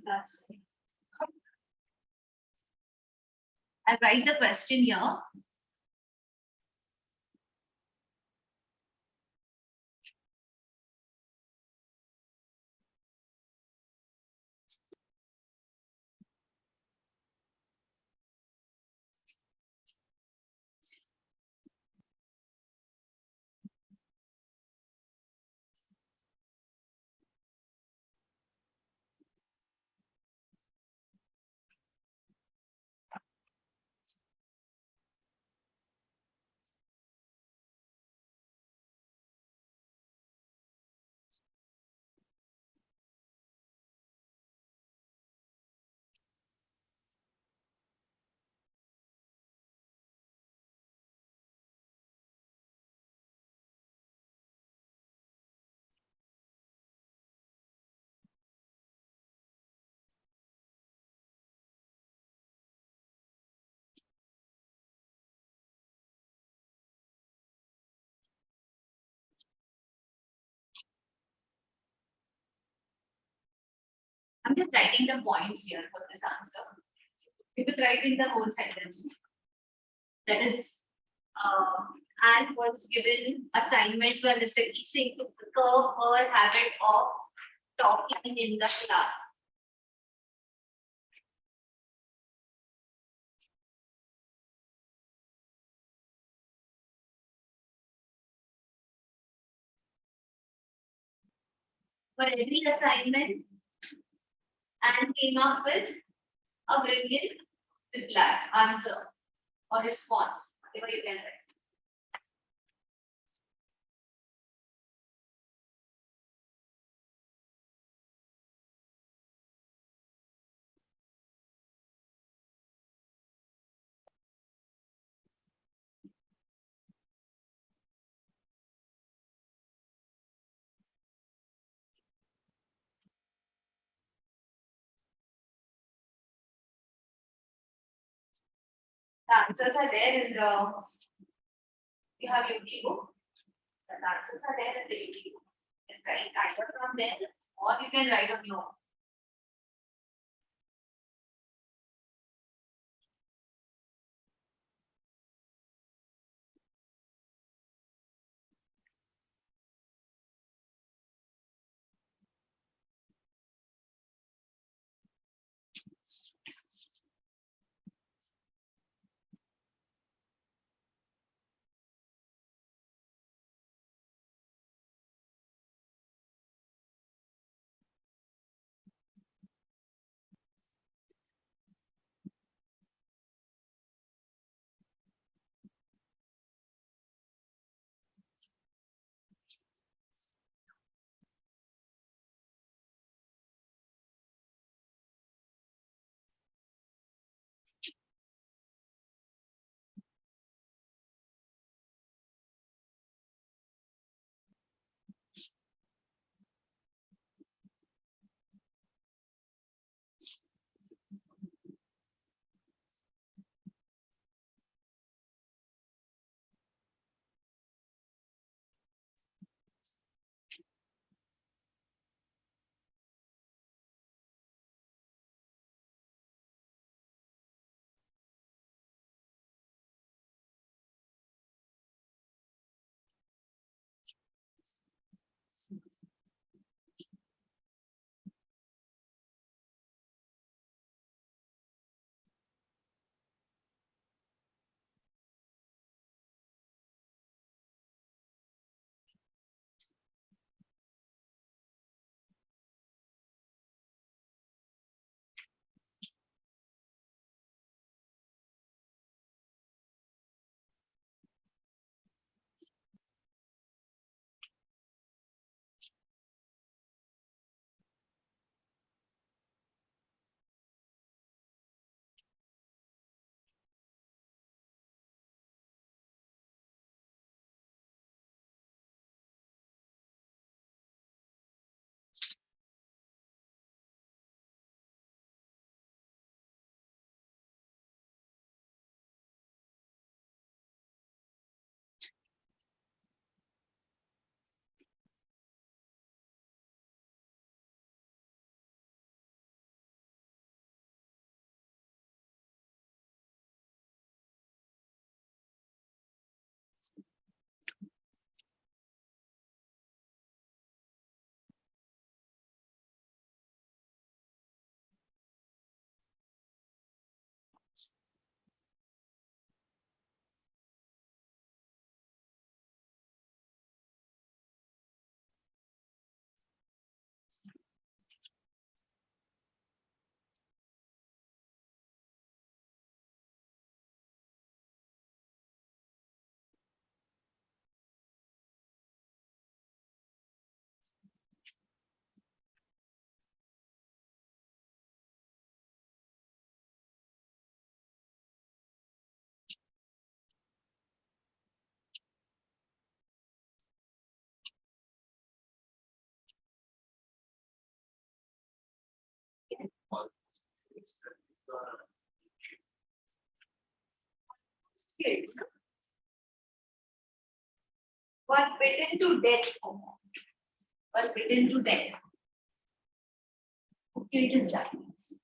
That's right. I write the question here. I'm just writing the points here for this answer. You could write in the whole sentence. That is, Anne was given assignments by Mr. Keesing to curb her habit of talking in the class. For every assignment, Anne came up with a brilliant reply, answer, or response, whatever you can write. The answers are there in the, you have your book. The answers are there in the YouTube book. You can write either from there or you can write on your own. Kids were beaten to death. Were beaten to death. Who killed his Japanese?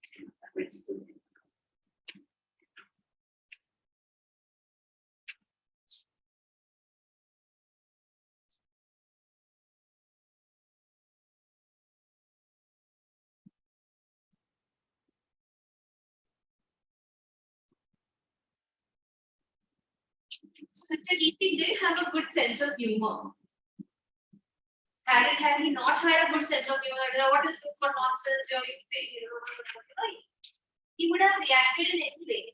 So Mr. Leasing did have a good sense of humor. Had he not had a good sense of humor, what is this for nonsense? You're whatever, he would have reacted in any way.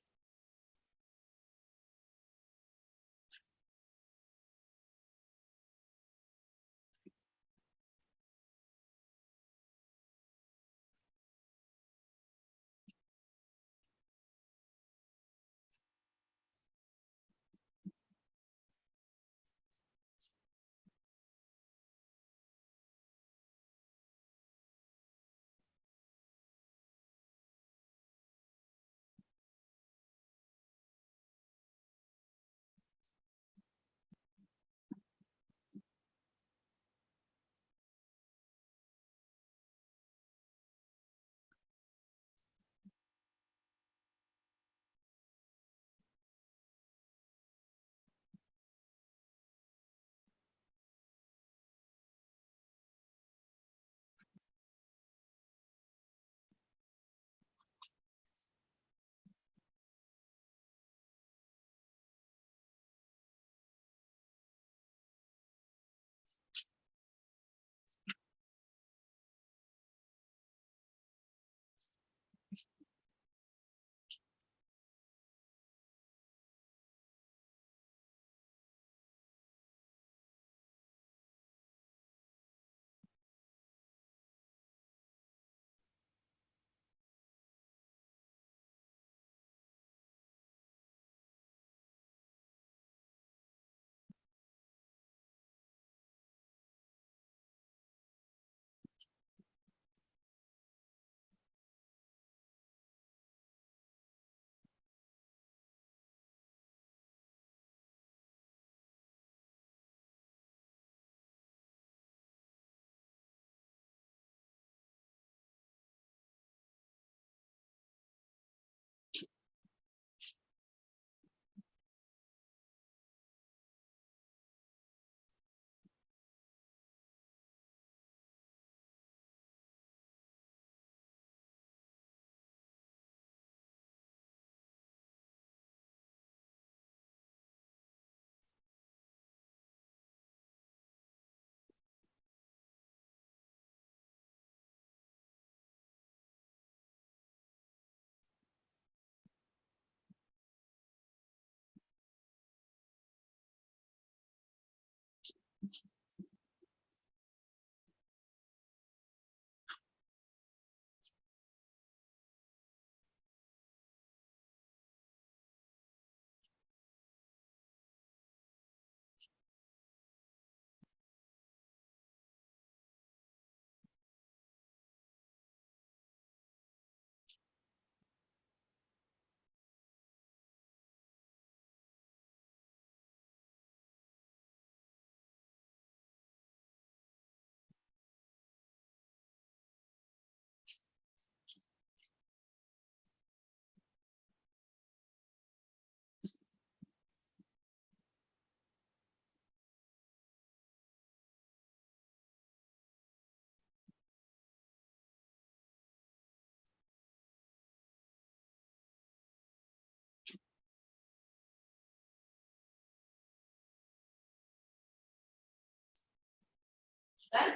Right?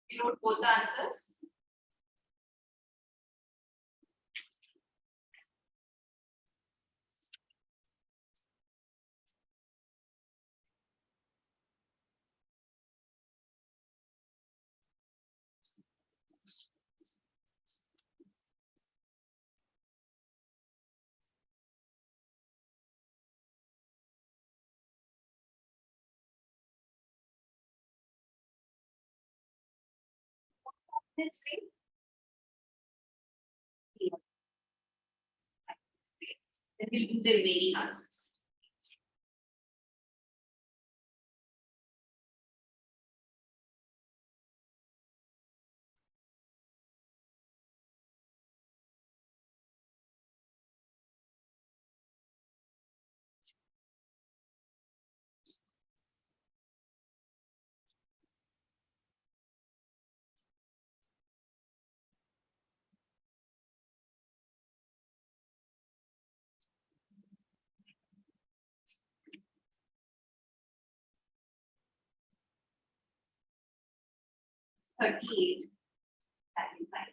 You wrote both the answers. Let's see. Yeah. Then we'll do the remaining answers. Thirty-eight. That is right.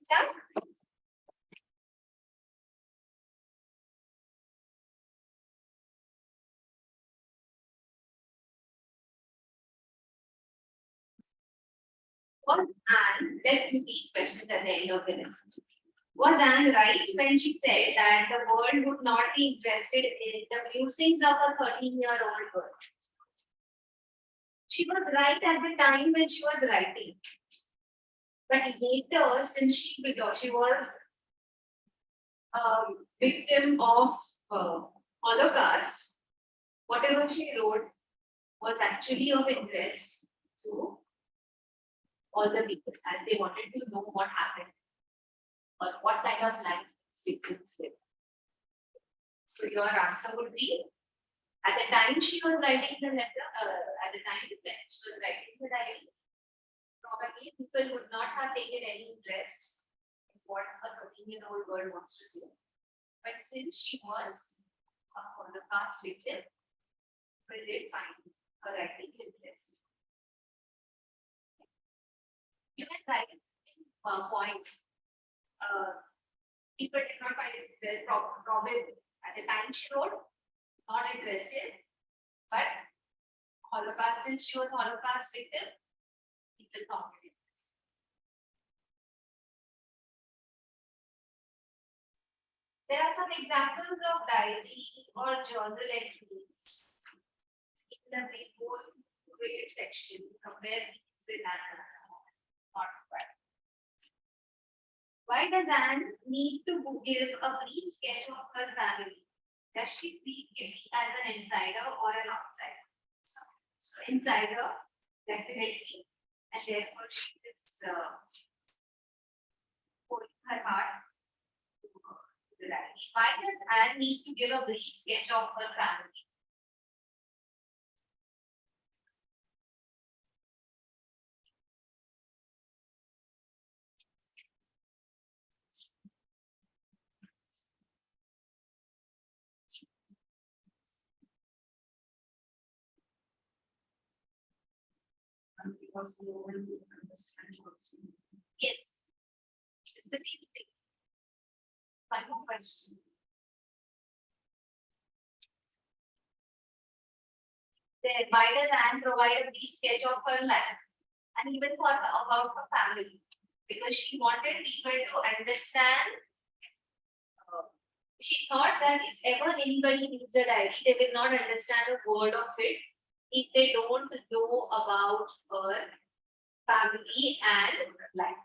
Start. Was Anne, let's do these questions at the end of the lesson. Was Anne right when she said that the world would not be interested in the musings of a 13-year-old girl? She was right at the time when she was writing. But later, since she was a victim of Holocaust, whatever she wrote was actually of interest to all the people as they wanted to know what happened or what kind of life victims lived. So your answer would be, at the time she was writing the letter, at the time when she was writing the diary, probably people would not have taken any interest in what a 13-year-old girl wants to say. But since she was a Holocaust victim, people did find her writings interesting. You can write points. People did not find it probably at the time she wrote, not interested, but Holocaust, since she was Holocaust victim, people found it interesting. There are some examples of diary or journal entries in the report grade section. Compare these with Anna. Not quite. Why does Anne need to give a brief sketch of her family? Does she treat it as an insider or an outsider? So insider, definitely, and therefore she is pouring her heart to the diary. Why does Anne need to give a brief sketch of her family? Because no one will understand what's in it. Yes, it's the same thing. Final question. Then why does Anne provide a brief sketch of her life and even for about her family? Because she wanted people to understand. She thought that if ever anybody reads the diary, they will not understand a word of it if they don't know about her family and life.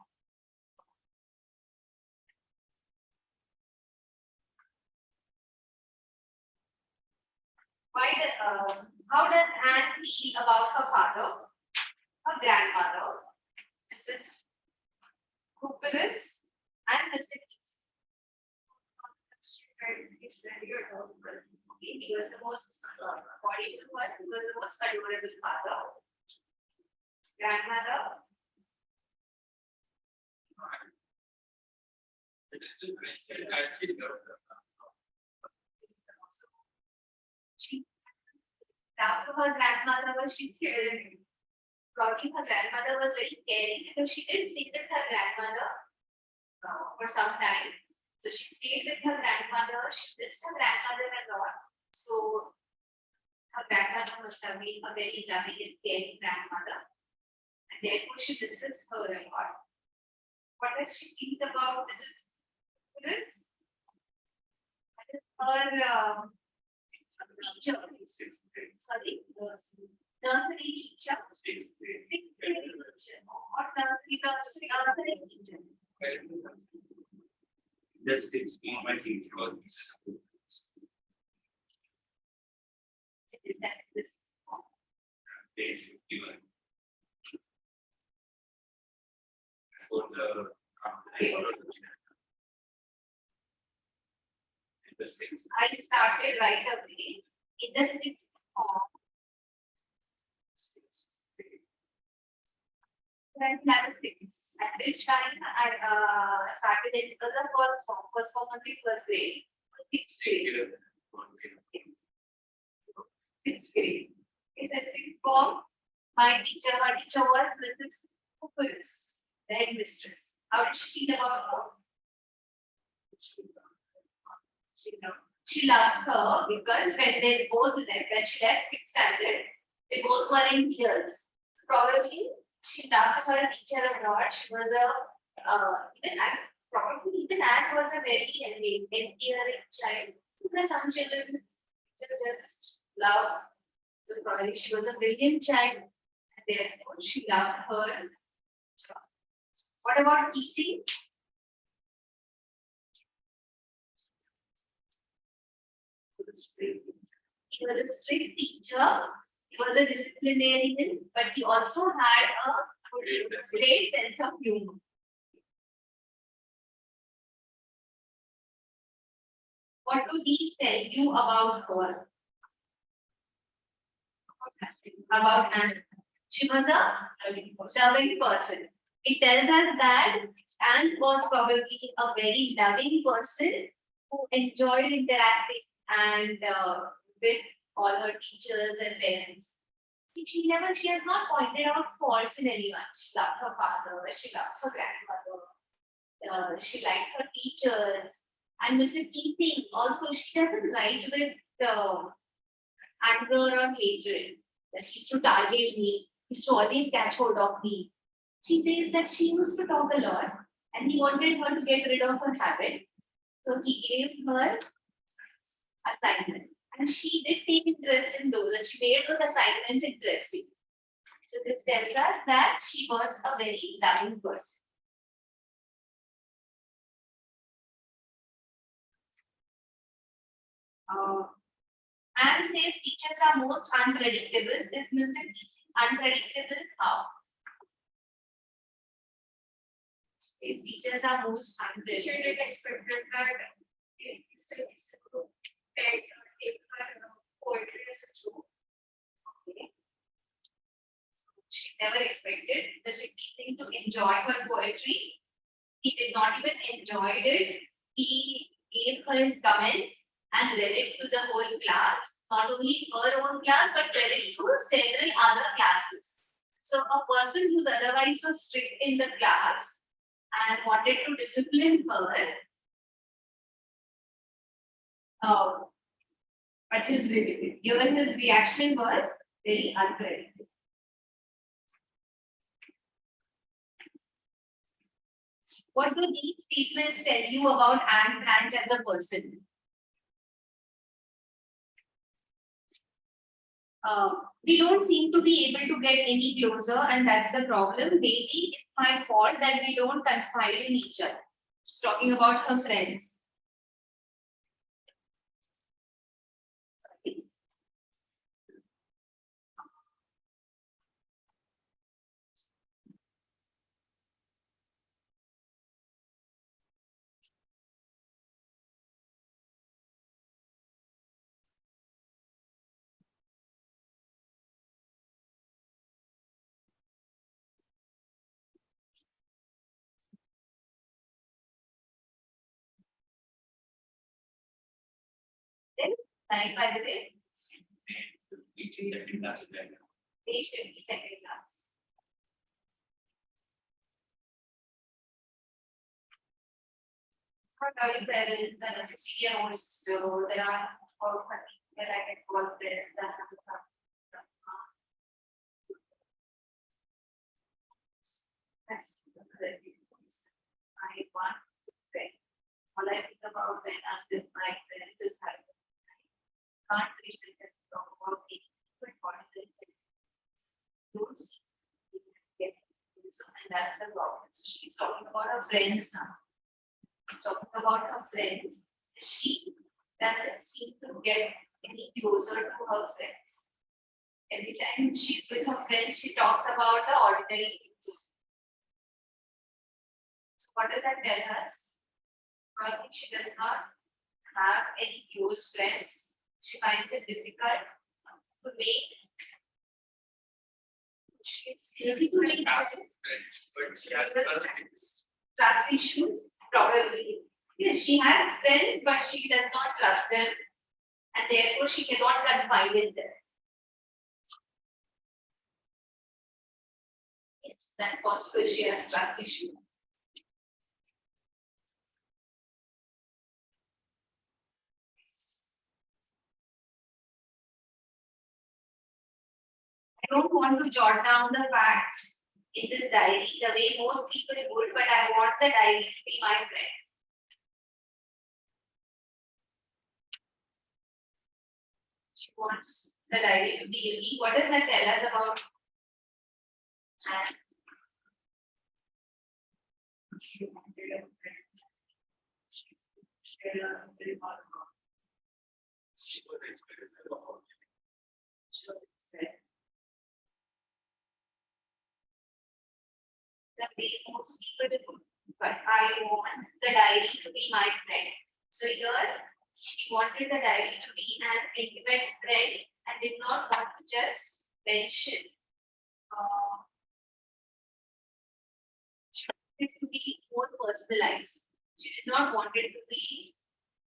How does Anne feel about her father, her grandmother, Mrs. Cooperus, and Mr. Keys? Okay, he was the most, according to her, he was the most adorable father, grandmother. It is a question actually. Now, her grandmother was probably her grandmother was very caring because she didn't stay with her grandmother for some time. So she stayed with her grandmother. She missed her grandmother a lot. So her grandmother must have been a very loving and caring grandmother. And therefore she misses her a lot. What does she think about Mrs. Chris? What is her teacher? Sorry, nursery teacher. Sixth grade teacher. Or nursery teacher. Just explain my teacher was Mrs. Cooper's. Is that this? Basically, for the the sixth. I started right away in the sixth form. Then level six. At which time I started in the first form only first grade, sixth grade. Sixth grade. It's at sixth form. My teacher was Mrs. Cooper's, the headmistress. How did she feel about her? She loved her because when they both left, when she left fifth standard, they both were in tears. Probably she loved her teacher a lot. She was a even Anne, probably even Anne was a very endearing child. Because some children just love. So probably she was a brilliant child, and therefore she loved her. What about Kisi? He was a strict teacher. He was a disciplinarian, but he also had a great sense of humor. What do these tell you about her? About Anne. She was a loving person. It tells us that Anne was probably a very loving person who enjoyed interacting and with all her teachers and parents. She has not pointed out faults in anyone. She loved her father, she loved her grandmother, she liked her teachers. And Mr. Keating also, she doesn't write with anger or hatred. That he used to target me, he used to always catch hold of me. She says that she used to talk a lot and he wanted her to get rid of her habit. So he gave her assignments. And she did take interest in those and she made those assignments interesting. So this tells us that she was a very loving person. Anne says teachers are most unpredictable. Is Mr. Unpredictable? How? Says teachers are most unpredictable. She did expect that poetry as a joke. Okay. She never expected Mr. Keating to enjoy her poetry. He did not even enjoy it. He gave her his comments and read it to the whole class, not only her own class, but read it to several other classes. So a person who's otherwise so strict in the class and wanted to discipline her, but his reaction was very unpredictable. What do these statements tell you about Anne Grant as a person? We don't seem to be able to get any closer, and that's the problem. Maybe it's my fault that we don't confide in each other. She's talking about her friends. Sorry. Like by the way, page 50, second class. For having parents and a 60-year-old sister, there are all where I can call parents and have that's the correct voice. I want to say, all I think about when I ask if my friends is having can't reach the talk about it, but what is it? Don't see. And that's the problem. So she's talking about her friends now. She's talking about her friends. She doesn't seem to get any closer to her friends. Every time she's with her friends, she talks about the ordinary things. So what does that tell us? Probably she does not have any close friends. She finds it difficult to make. It's easy to make trust issues, probably. Yes, she has friends, but she does not trust them, and therefore she cannot confide in them. Yes, that's possible. She has trust issues. don't want to jot down the facts in this diary the way most people would, but I want the diary to be my friend. She wants the diary to be me. What does that tell us about Anne? She wanted a friend. She had a very hard work. She was experiencing about She was sad. The way most people would, but I want the diary to be my friend. So here, she wanted the diary to be an intimate friend and did not want to just mention. She wanted it to be more personalized. She did not want it to be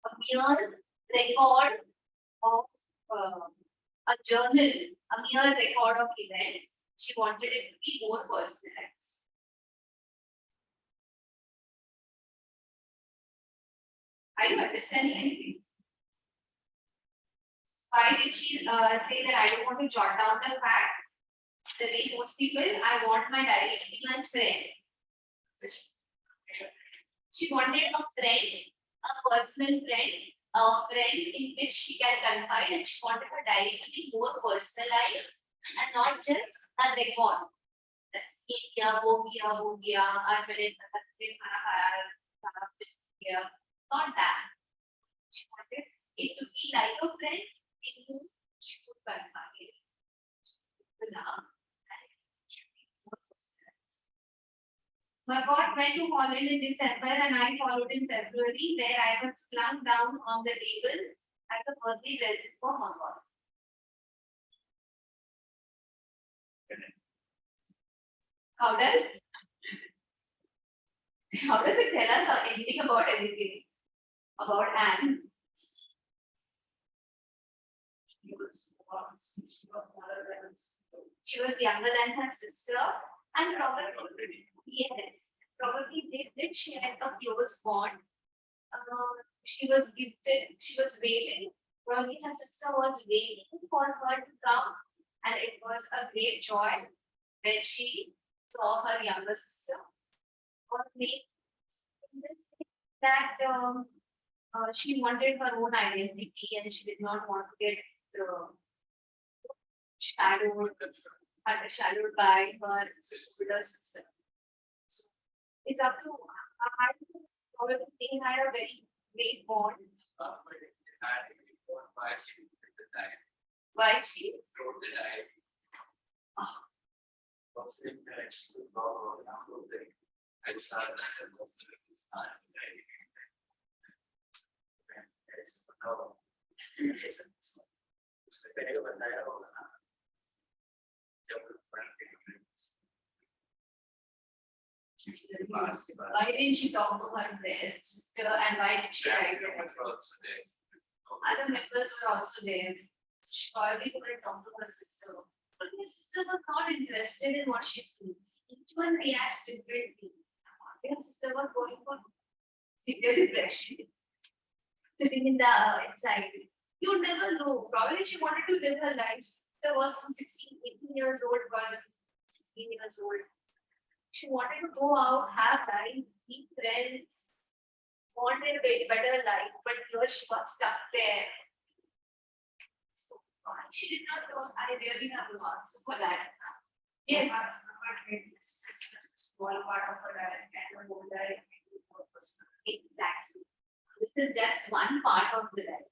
a mere record of a journal, a mere record of events. She wanted it to be more personalized. Are you understanding anything? Why did she say that I don't want to jot down the facts? The way most people, I want my diary to be my friend. So she wanted a friend, a personal friend, a friend in which she can confide, and she wanted her diary to be more personalized and not just a record. ये किया, वो किया, आज मैंने खाना खाया, खाना किया. Not that. She wanted it to be like a friend in whom she could confide. My God went to Holland in December and I followed in February, where I was flung down on the table as a birthday present for my God. How does it tell us anything about anything? About Anne? She was younger than her sister and probably, yes, probably they did share a close bond. She was gifted, she was waiting, probably her sister was waiting for her to come, and it was a great joy when she saw her younger sister. Or maybe that she wanted her own identity and she did not want to get shadowed by her older sister. So it's up to I think probably they had a very great bond. Why she? I decided that most of it is time. Why didn't she talk to her sister and why did she write it? Other members were also there. She probably couldn't talk to her sister. But her sister was not interested in what she sees. Each one reacts differently. Her sister was going for severe depression, sitting in the inside. You never know. Probably she wanted to live her life. Sister was some 16, 18 years old, but 16 years old. She wanted to go out, have life, meet friends, wanted a better life, but here she got stuck there. So she did not know. I really have no answer for that. Yes. Small part of her diet and her whole diet. Exactly. This is just one part of the diary.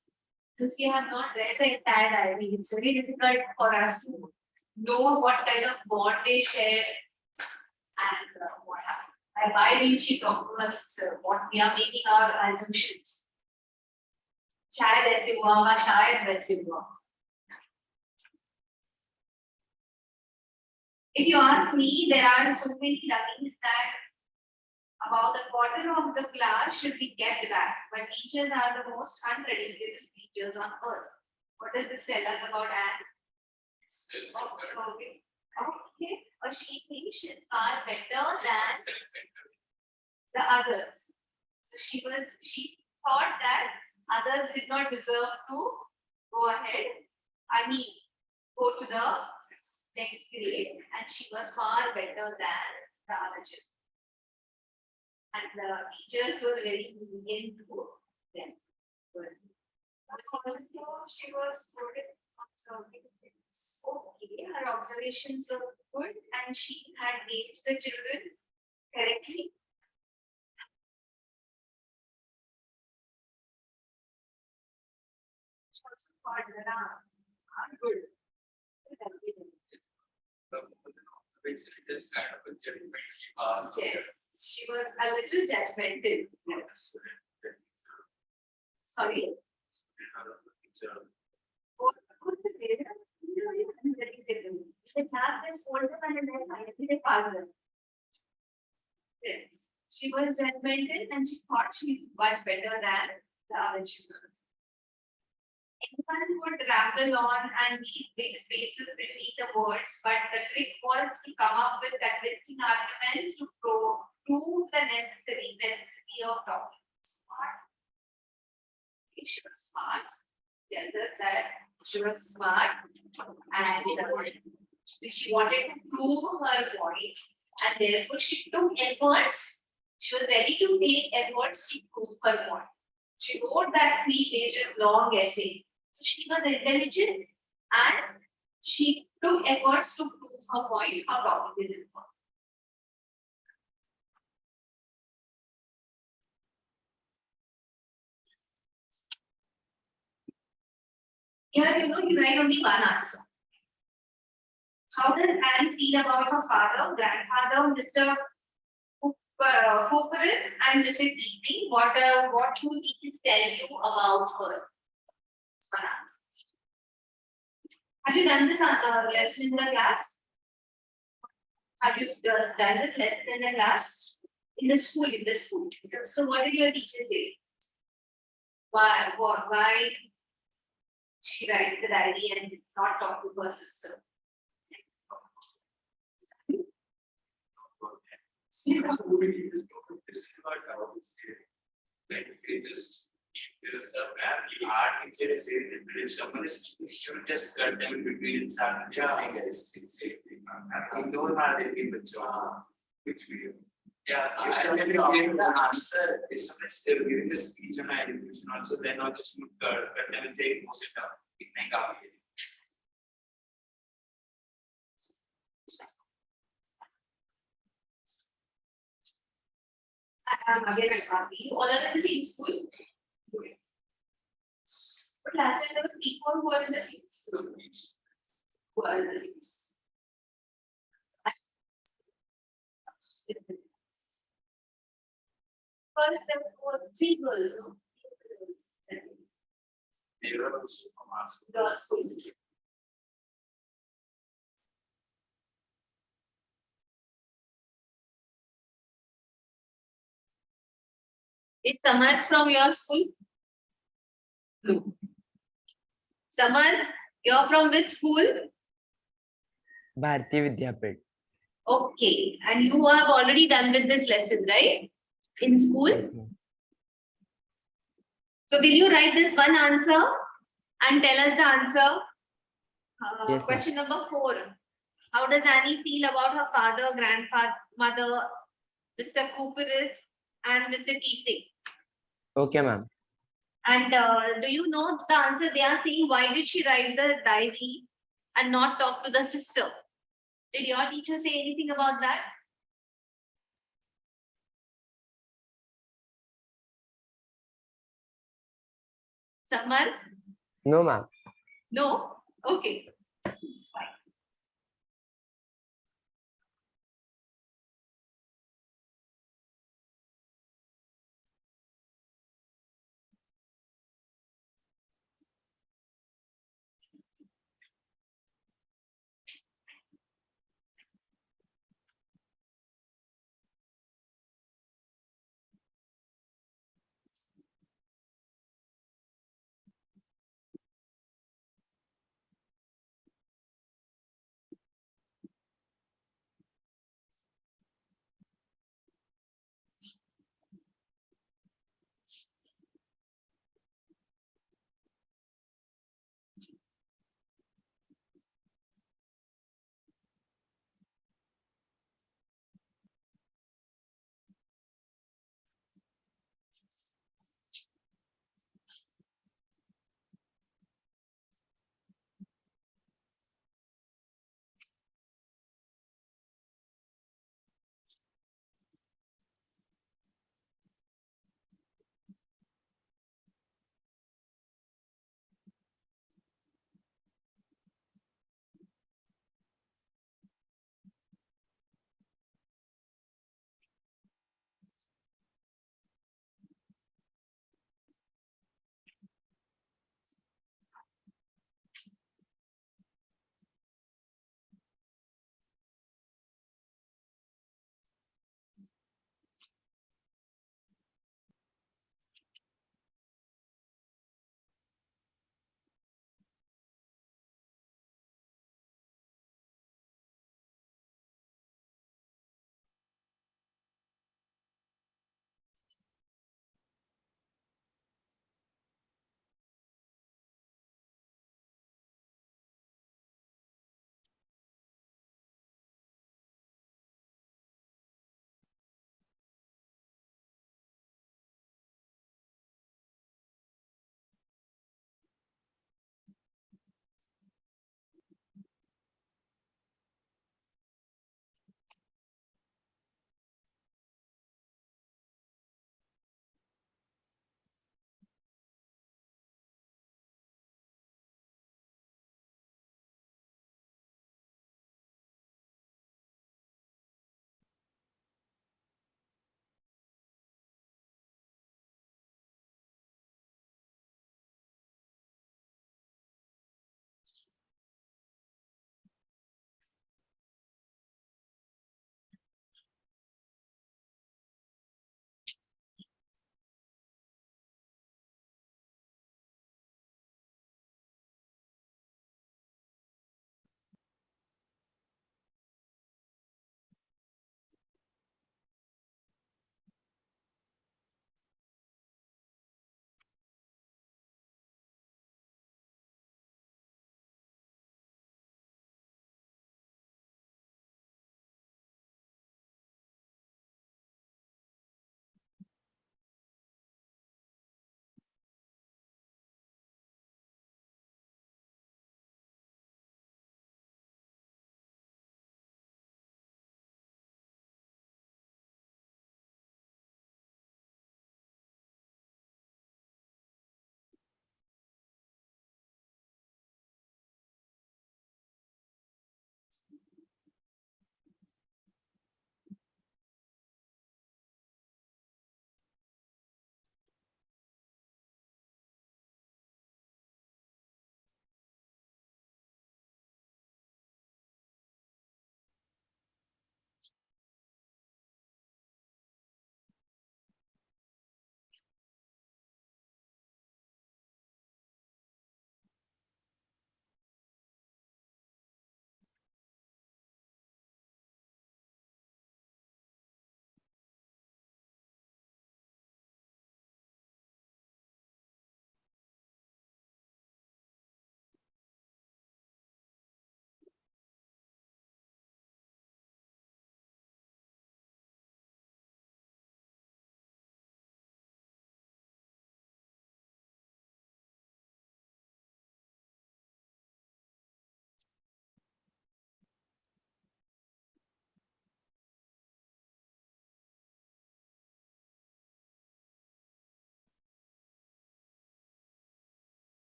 Since we have not read the entire diary, it's very difficult for us to know what kind of bond they share and what happened. And why didn't she talk to us? What we are making our assumptions. शायद ऐसे हुआ होगा, शायद वैसे हुआ. If you ask me, there are so many dummies that about a quarter of the class should be kept back, but teachers are the most unpredictable creatures on earth. What does this tell us about Anne? Okay. But she thinks she's far better than the others. So she thought that others did not deserve to go ahead. I mean, go to the next grade, and she was far better than the other children. And the teachers were very lenient to them. Also, she was good at observing things. Okay, her observations were good, and she had gauged the children correctly. She also thought that are good. Is kind of a judgment. Yes, she was a little judgmental. Sorry. The class is older and then finally they passed them. Yes, she was judgmental and she thought she was much better than the other children. Anyone would ramble on and leave big spaces between the words, but the trick was to come up with convincing arguments to prove the necessity of talking. Smart. She was smart. Tells us that she was smart and she wanted to prove her point, and therefore she took efforts. She was ready to take efforts to prove her point. She wrote that 3 pages long essay. So she was intelligent and she took efforts to prove her point how talking is important. Here, you write only one answer. How does Anne feel about her father, grandfather, Mr. Cooper and Mr. Keating? What do these tell you about her? One answer. Have you done this lesson in the class? Have you done this lesson in the class? In the school, So what did your teacher say? Why she writes the diary and not talk to her sister? Like it just there's stuff and the art teacher is saying that if someone is should just cut them in between some I guess it's I don't have anything but which video. Yeah, if somebody is giving the answer, if someone is still giving the speech on education also, then not just cut them and say post it up. It may come here. Again, I'm asking you, all are in the same school? But last time there were people who are in the same school. Who are in the same school. First, there were 3 girls, no? They were also from our school. The school. Is Samarth from your school? No. Samarth, you're from which school? Bharati Vidyapit. Okay, and you have already done with this lesson, right? In school? Yes, ma'am. So will you write this one answer and tell us the answer? Yes, ma'am. Question number 4. How does Annie feel about her father, grandfather, mother, Mr. Cooper and Mr. Keating? Okay, ma'am. And do you know the answer? They are saying, why did she write the diary and not talk to the sister? Did your teacher say anything about that? Samarth? No, ma'am. No? Okay.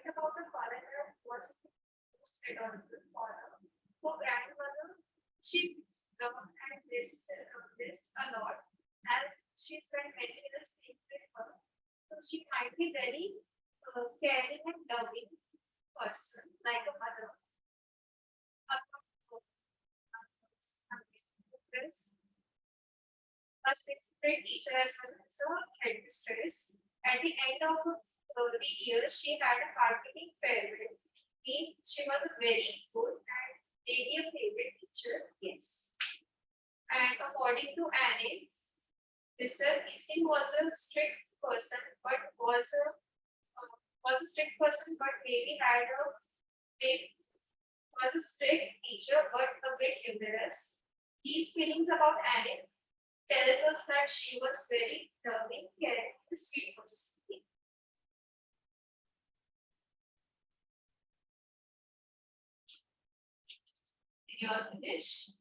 went about the father was adorable for her. For grandmother, she had this a lot, as she spent many years staying with her. So she might be very caring and loving person, like a mother. A sixth grade teacher as well as a headmistress. At the end of the year, she had a heartbeating farewell. Means she was a very good and maybe a favorite teacher. Yes. And according to Anne, Mr. Kissing was a strict person, but was a strict person, but maybe had a big was a strict teacher, but a bit humorous. These feelings about Anne tells us that she was very loving, caring, and sweet person. You are finished.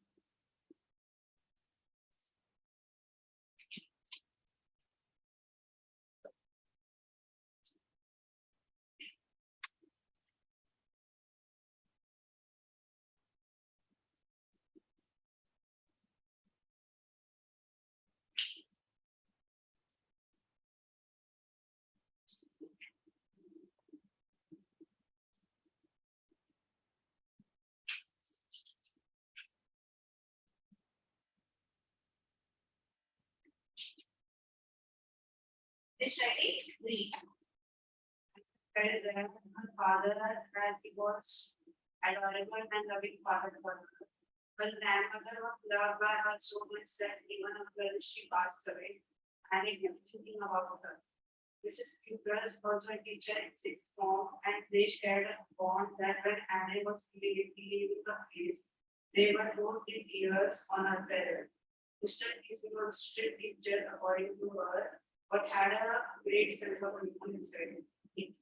Is ready? Read. Felt that her father, as he was adorable and loving father for her. But grandmother was loved by her so much that even after she passed away, and he kept thinking about her. Mrs. Cooper's was a teacher in sixth form, and they shared a bond that when Anne was leaving the place, they were both in tears on her bed. Mr. Casey was a strict teacher according to her, but had a great sense of humor inside him.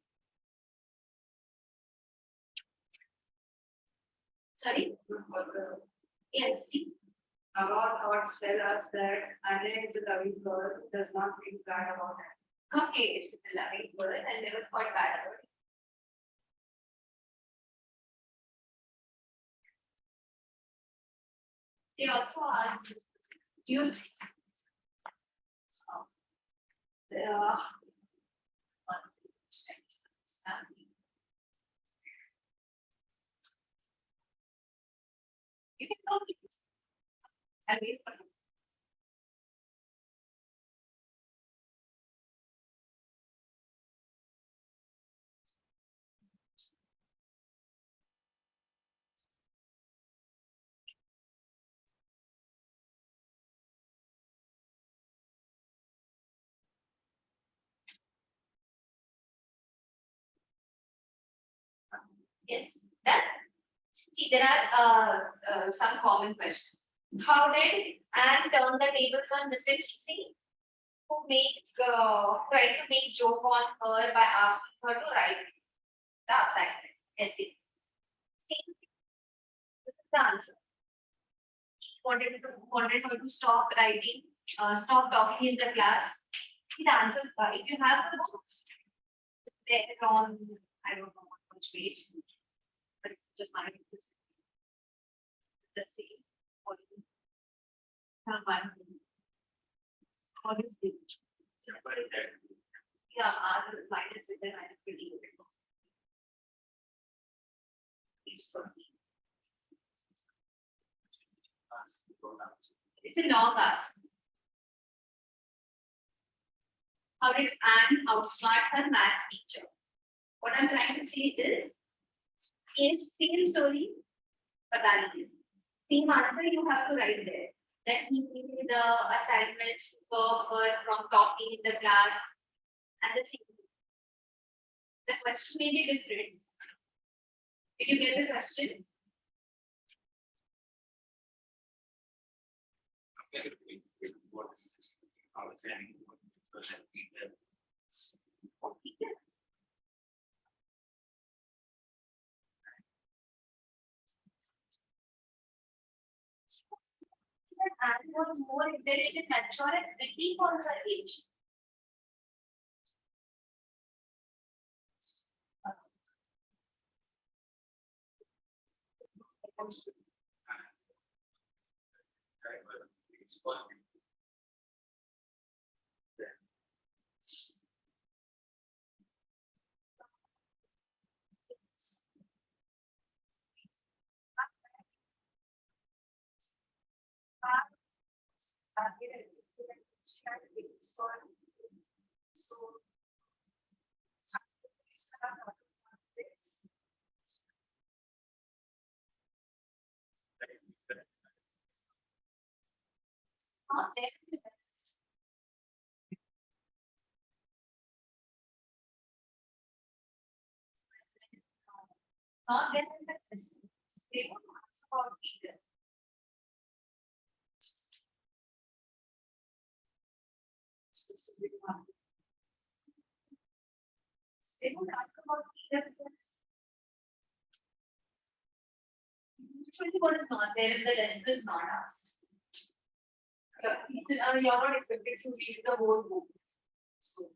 Sorry? Yes. Our thoughts tell us that Anne is a loving girl who does not feel bad about it. Okay, it's a loving word and never thought bad about it. They also ask, do you think there are you can go with it. I'll wait for you. Yes, done. See, there are some common questions. How did Anne turn the tables on Mr. Casey, who tried to make joke on her by asking her to write the assignment? Essay. See, this is the answer. She wanted her to stop writing, stop talking in the class. See the answer. If you have the book, there on I don't know which page, but just my let's see. One. What is it? Yeah, minus with the minus 20. It's a long answer. How did Anne outsmart her math teacher? What I'm trying to say is same story, but same answer you have to write there. That he made the assignment to curb her from talking in the class, and the question may be different. Did you get the question? What is this? How is it? Anne was more intelligent, mature, and pretty for her age. Not there in the system. They won't ask about either. They won't ask about either because usually what is not there in the list is not asked. You're not expected to read the whole book. So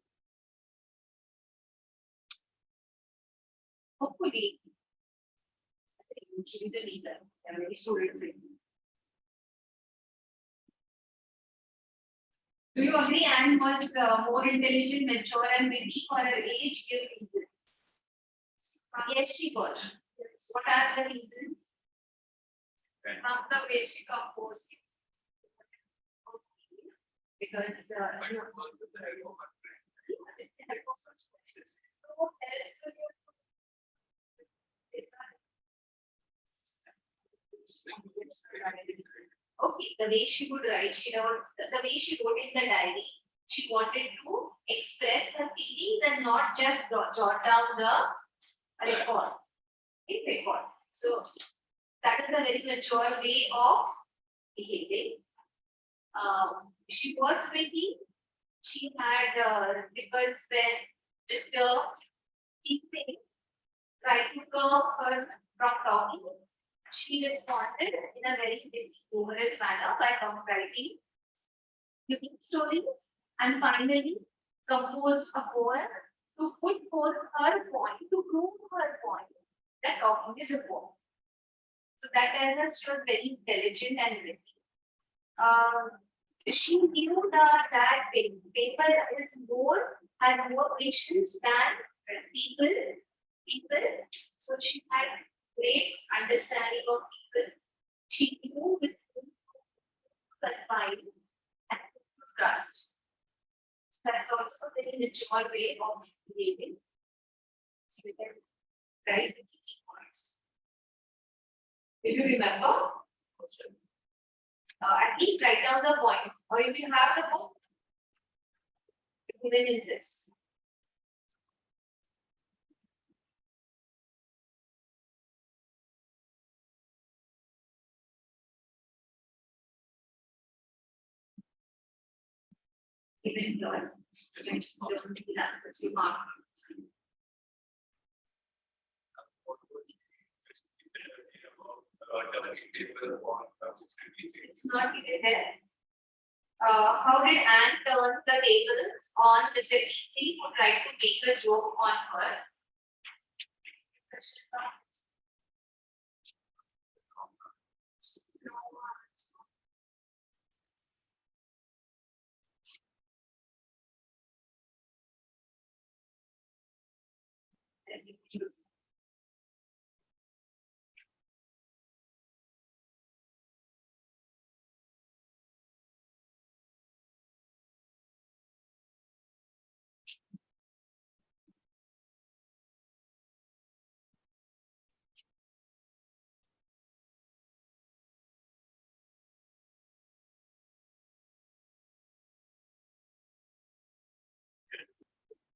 hopefully, I think usually the leader, they're very student friendly. Do you agree Anne was more intelligent, mature, and witty for her age? Give reasons. Yes, she was. What are the reasons? From the way she composed it. Because okay, the way she would write, the way she wrote in the diary, she wanted to express her feelings and not just jot down the record. Record. So that is a very mature way of behaving. She was witty. She had because when Mr. Keating tried to curb her from talking, she responded in a very humorous manner by writing unique stories and finally composed a poem to put forth her point, to prove her point that talking is a poem. So that tells us she was very intelligent and witty. She knew that paper has more patience than people. So she had great understanding of people. She knew with whom to confide and trust. So that's also a very mature way of behaving. So we can write these points. Do you remember? At least write down the points, or if you have the book, given in this. Even your mark. It's not even there. How did Anne turn the tables on Mr. Keating who tried to make a joke on her?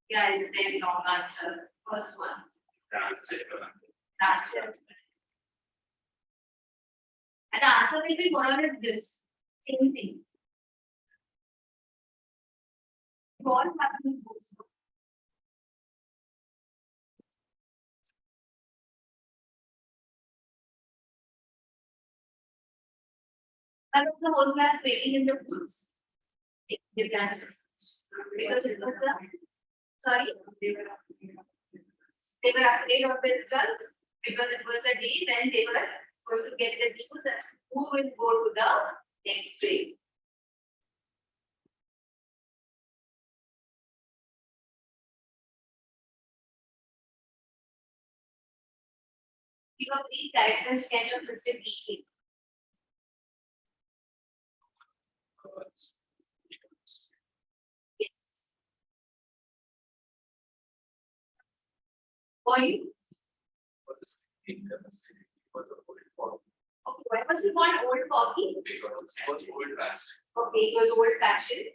Yeah, it's very long answer. First one. Answer. And the answer will be more or less this. Same thing. What happens? I was the whole class waiting in the pools. Because it was the, sorry, they were afraid of the results because it was a day when they were going to get the news as to who will go to the next grade. Give a brief director's sketch of Mr. PC. Yes. For you? Okay, why was it called old foggy? Okay, it was old fashioned.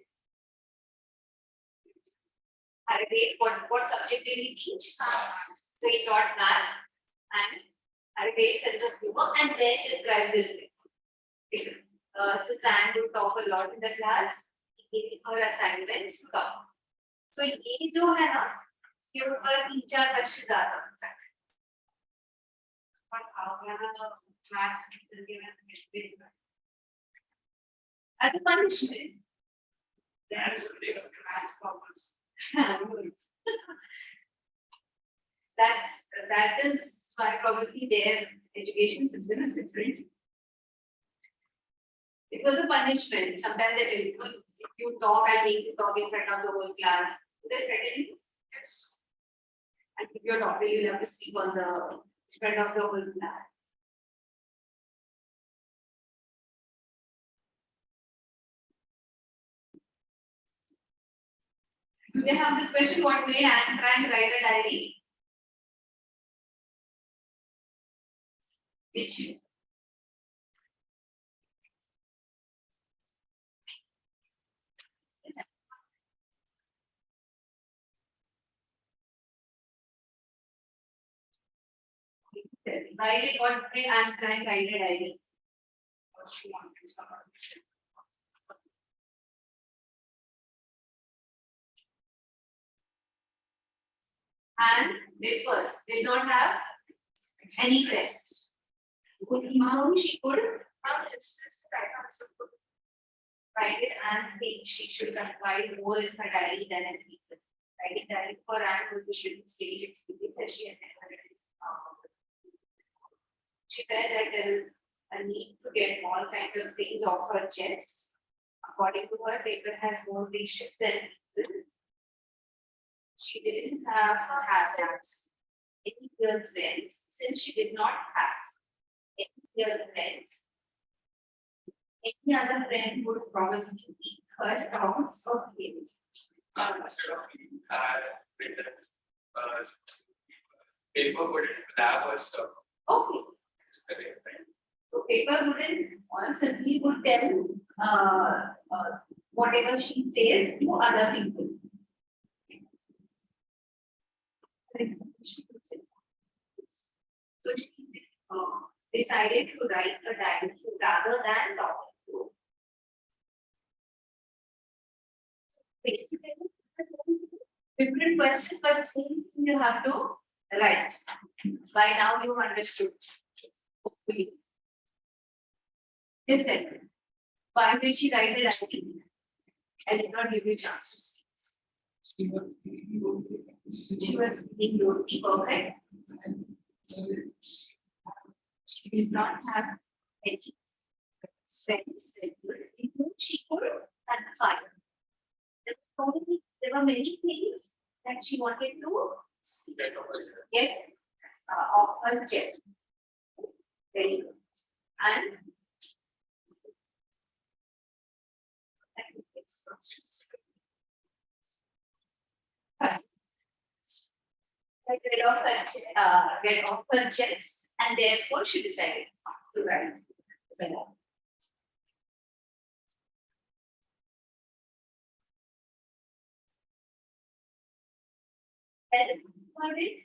What subject did he teach? So he taught math and had a great sense of humor and then described this way. Suzanne would talk a lot in the class, he gave her assignments to come. So ये जो है ना, इसके ऊपर 3-4 question आता है. But how can a math teacher give an As a punishment. That's a big math problems. That is why probably their education system is different. It was a punishment. Sometimes they will, if you talk and make you talk in front of the whole class, they threaten you. Yes. And if you're talking, you'll have to speak on the front of the whole class. Do they have this question? What made Anne Frank write a diary? Which why did what made Anne Frank write a diary? And they first did not have any friends. Good Imam, she could not just write it and think she should confide more in her diary than in people. Writing diary for Anne was the stage experience that she had never She felt that there is a need to get all kinds of things off her chest. According to her, paper has more patience than people. She didn't have any real friends. Since she did not have any real friends, any other friend would probably be her thoughts of feelings. Paper wouldn't have or stuff. Okay. So paper wouldn't or simply would tell whatever she says to other people. So she decided to write a diary rather than talking to. Basically, different questions, but the same thing you have to write. By now you understood. Hopefully. Listen, why did she write a diary? I did not give you a chance to speak. She was being roti perfect. She did not have any friends. She could and fine. There were many things that she wanted to get off her chest. Very good. And get off her chest, and therefore she decided to write. And what is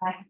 Bye.